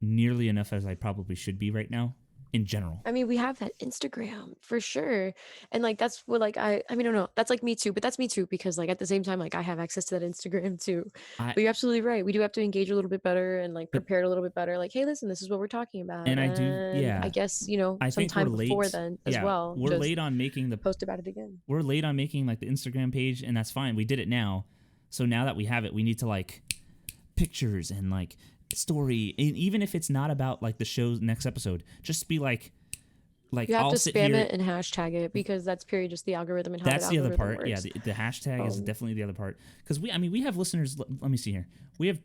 nearly enough as I probably should be right now in general. I mean, we have that Instagram for sure. And like that's what like I mean, I don't know. That's like me too, but that's me too because like at the same time like I have access to that Instagram too. But you're absolutely right. We do have to engage a little bit better and like prepare it a little bit better. Like, hey, listen, this is what we're talking about. And I do, yeah. I guess, I think sometime we're late. before then as well. We're just late on making post about it again. We're late on making like the Instagram page, and that's fine. We did it now. So now that we have it, we need to like pictures and like story, and even if it's not about like the show's next episode, just be like you have I'll to sit spam here, it and hashtag it because that's purely just the algorithm and how that's the the other algorithm part. works. Yeah, the hashtag is definitely the other part because we have listeners. Let me see here. We have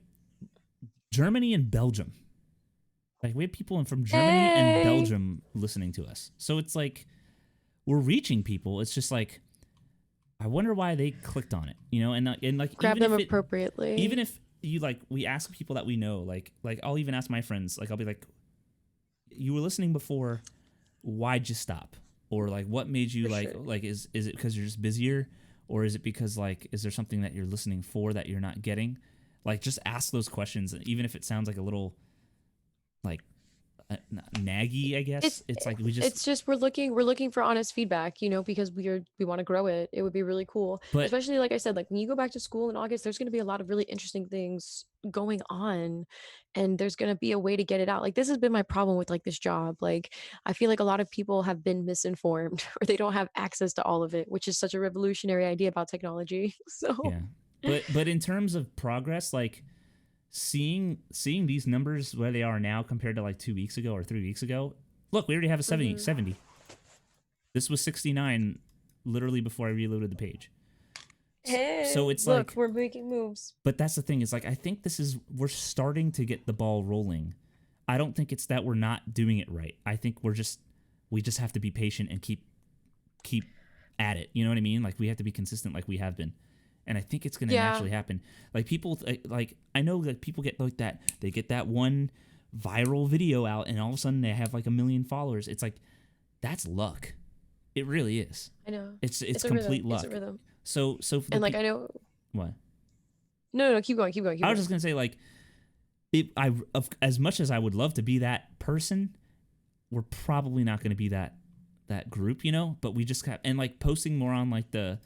Germany and Belgium. Like we have people from Germany and Belgium listening to us. So it's like we're reaching people. It's just like I wonder why they clicked on it, and like Grab even them if appropriately. Even if you like, we ask people that we know, like I'll even ask my friends, like I'll be like, you were listening before, why'd you stop? Or like, what made you like, is it because you're just busier? Or is it because like, is there something that you're listening for that you're not getting? Like, just ask those questions, even if it sounds like a little like naggy, I guess. It's like we're looking for honest feedback, because we want to grow it. It would be really cool, But- especially like I said, like when you go back to school in August, there's going to be a lot of really interesting things going on, and there's going to be a way to get it out. Like this has been my problem with like this job. Like I feel like a lot of people have been misinformed or they don't have access to all of it, which is such a revolutionary idea about technology. So yeah, but in terms of progress, like seeing these numbers where they are now compared to like 2 weeks ago or 3 weeks ago, look, we already have a 70. This was 69 literally before I reloaded the page. Hey, so it's look, like, we're making moves. but that's the thing is like, I think we're starting to get the ball rolling. I don't think it's that we're not doing it right. I think we just have to be patient and keep at it. You know what I mean? Like we have to be consistent like we have been. And I think it's going to Yeah. naturally happen. Like people, like I know that people get like that. They get that one viral video out, and all of a sudden they have like 1 million followers. It's like that's luck. It really is. I know. It's a complete rhythm. luck. It's a rhythm. So for And like I know. what? No, keep going. I was just gonna say like, as much as I would love to be that person, we're probably not going to be that group, you know. But we just got and like posting more on like the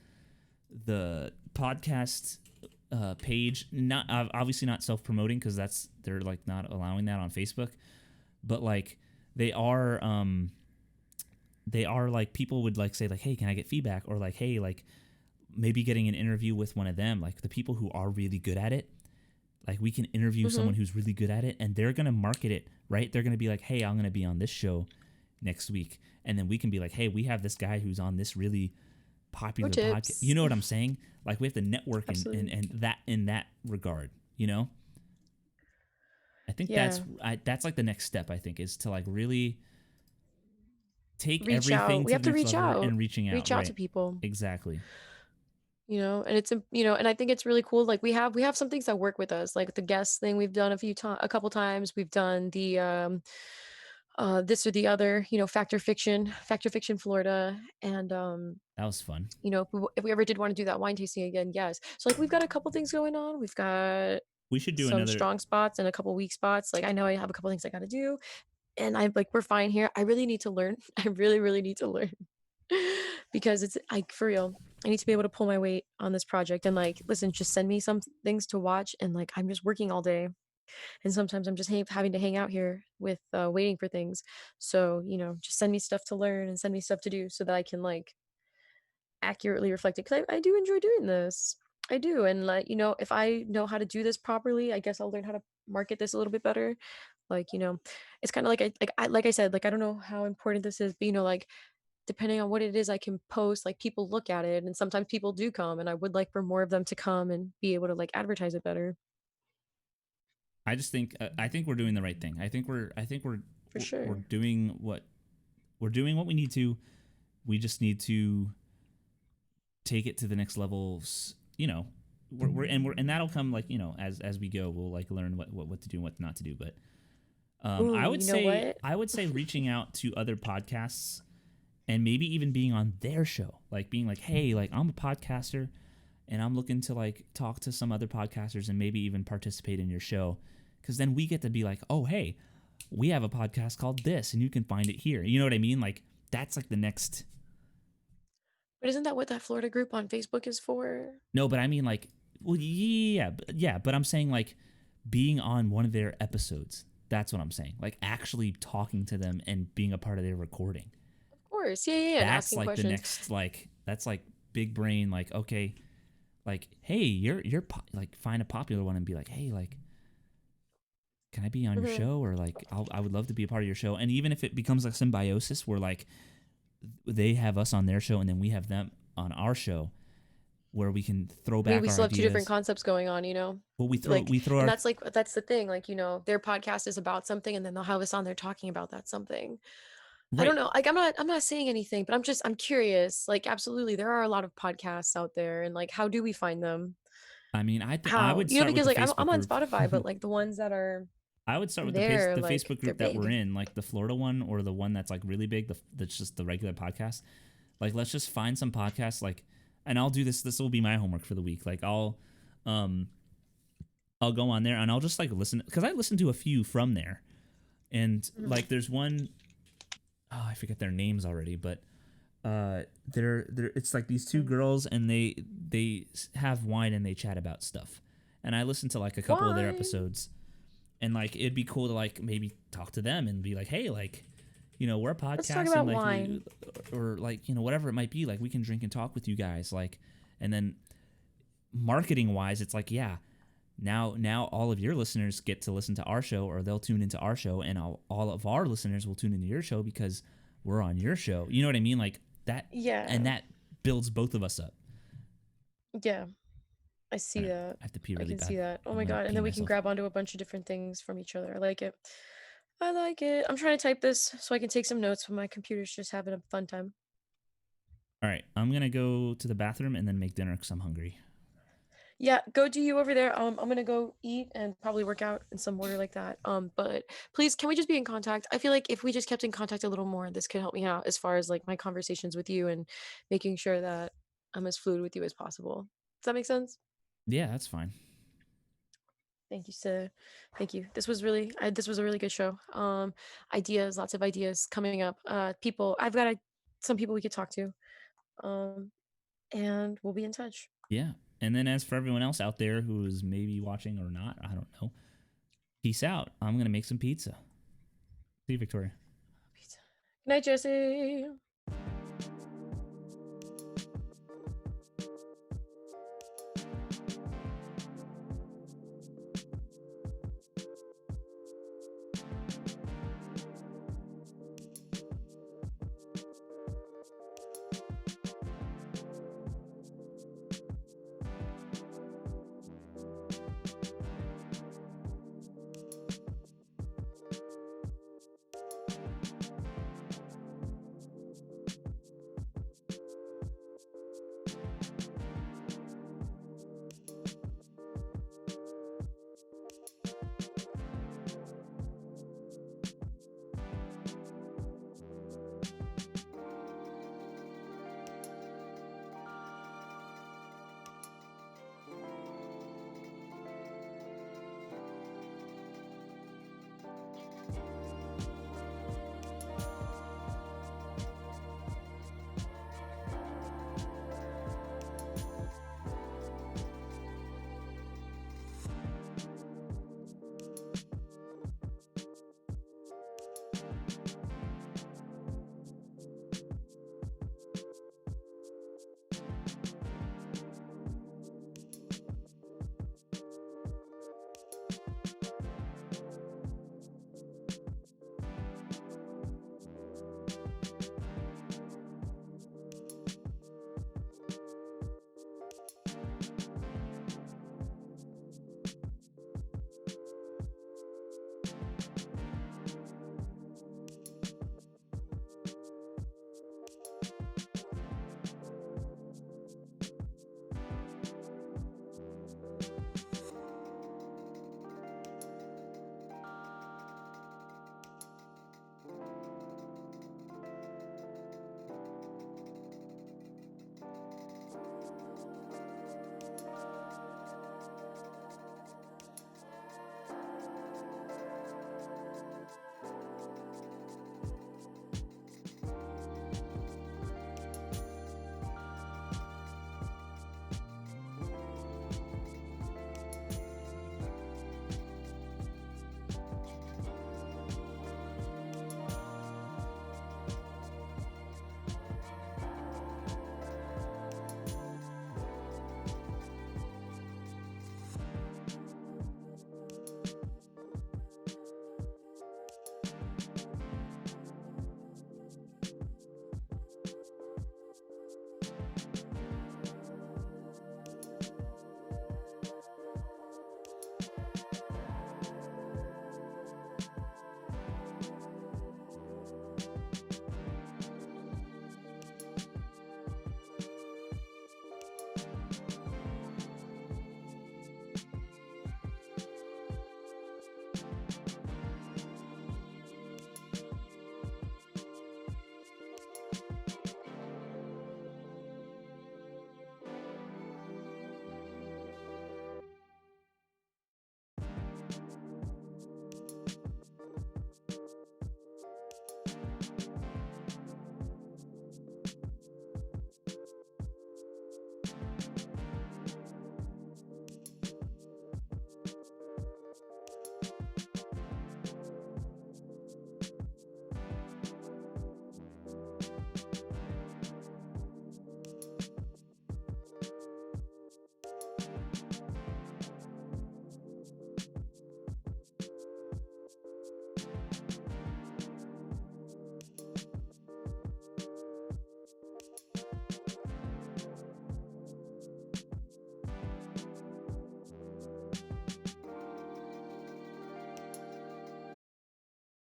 podcast page, not obviously not self-promoting because they're like not allowing that on Facebook, but like they are like people would like say like, hey, can I get feedback, or like, hey, like maybe getting an interview with one of them, like the people who are really good at it. Like we can interview someone who's really good at it, and they're gonna market it, right? They're gonna be like, hey, I'm gonna be on this show next week, and then we can be like, hey, we have this guy who's on this really popular podcast. You know what I'm saying? Like we have to network and that in that regard, you know. I think that's like the next step. I think is to like really take reach everything out. to We have the to next reach level out. and reaching out. Reach out right. to people. Exactly. You know, and it's and I think it's really cool. Like we have some things that work with us, like the guest thing we've done a couple times. We've done the this or the other, you know, Factor Fiction Florida, and That was fun. you know, if we ever did want to do that wine tasting again, yes. So like we've got a couple things going on. We've got We should do some another strong spots and a couple weak spots. Like I know I have a couple things I got to do, and I'm like, we're fine here. I really need to learn. I really need to learn because it's like for real. I need to be able to pull my weight on this project and like, listen, just send me some things to watch, and like I'm just working all day, and sometimes I'm just having to hang out here with waiting for things. So you know, just send me stuff to learn and send me stuff to do so that I can like accurately reflect it, because I do enjoy doing this. I do. And like, you know, if I know how to do this properly, I guess I'll learn how to market this a little bit better. Like, you know, it's kind of like like I said, like I don't know how important this is, but you know, like depending on what it is I can post, like people look at it, and sometimes people do come, and I would like for more of them to come and be able to like advertise it better. I just think I think we're doing the right thing. I think we're For sure. we're doing what we need to. We just need to take it to the next levels. You know, and that'll come like, you know, as we go. We'll like learn what to do and what not to do. But Ooh, I would you know say what? I would say reaching out to other podcasts and maybe even being on their show, like being like, hey, like I'm a podcaster and I'm looking to like talk to some other podcasters and maybe even participate in your show, because then we get to be like, oh, hey, we have a podcast called this and you can find it here. You know what I mean? Like that's like the next. But isn't that what that Florida group on Facebook is for? No, but I mean like, well, yeah, but I'm saying like being on one of their episodes. That's what I'm saying. Like actually talking to them and being a part of their recording. Of course, yeah. And That's asking like questions. the next, like that's like big brain. Like okay, like hey, you're like find a popular one and be like, hey, like can I be on your show, or like I would love to be a part of your show. And even if it becomes like symbiosis where like they have us on their show and then we have them on our show, where we can throw back. Maybe we our still have ideas. two different concepts going on, you know. Well, we throw And our. that's the thing, like, you know, their podcast is about something, and then they'll have us on there talking about that something. Right. I don't know, like I'm not saying anything, but I'm curious. Like absolutely, there are a lot of podcasts out there, and like how do we find them? I mean, I How? would You know, start because with like the I'm on Facebook group. Spotify, but like the ones that are I would start with there, the like, Facebook they're group that we're big. in, like the Florida one or the one that's like really big, that's just the regular podcast. Like, let's just find some podcasts, like, and I'll do this. This will be my homework for the week. Like, I'll go on there and I'll just like listen, because I listen to a few from there, and like there's one, oh, I forget their names already, but they're it's like these two girls, and they have wine and they chat about stuff, and I listen to like a couple of their episodes. And like it'd be cool to like maybe talk to them and be like, hey, like, you know, we're a podcast. Let's talk about and like wine. or like, you know, whatever it might be, like we can drink and talk with you guys, like. And then marketing wise, it's like, yeah, now all of your listeners get to listen to our show, or they'll tune into our show, and all of our listeners will tune into your show because we're on your show. You know what I mean? Like that. Yeah. And that builds both of us up. Yeah, I see Alright, that. I have to pee I really can bad. see that. Oh I'm my gonna god! And pee then we can myself. grab onto a bunch of different things from each other. I like it. I like it. I'm trying to type this so I can take some notes, but my computer's just having a fun time. All right, I'm gonna go to the bathroom and then make dinner because I'm hungry. Yeah, go do you over there. I'm gonna go eat and probably work out in some order like that. But please, can we just be in contact? I feel like if we just kept in contact a little more, this could help me out as far as like my conversations with you and making sure that I'm as fluid with you as possible. Does that make sense? Yeah, that's fine. Thank you, sir. Thank you. This was this was a really good show. Ideas, lots of ideas coming up. People, I've got some people we could talk to. And we'll be in touch. Yeah. And then as for everyone else out there who is maybe watching or not, I don't know. Peace out. I'm going to make some pizza. See you, Victoria. Good night, Jesse.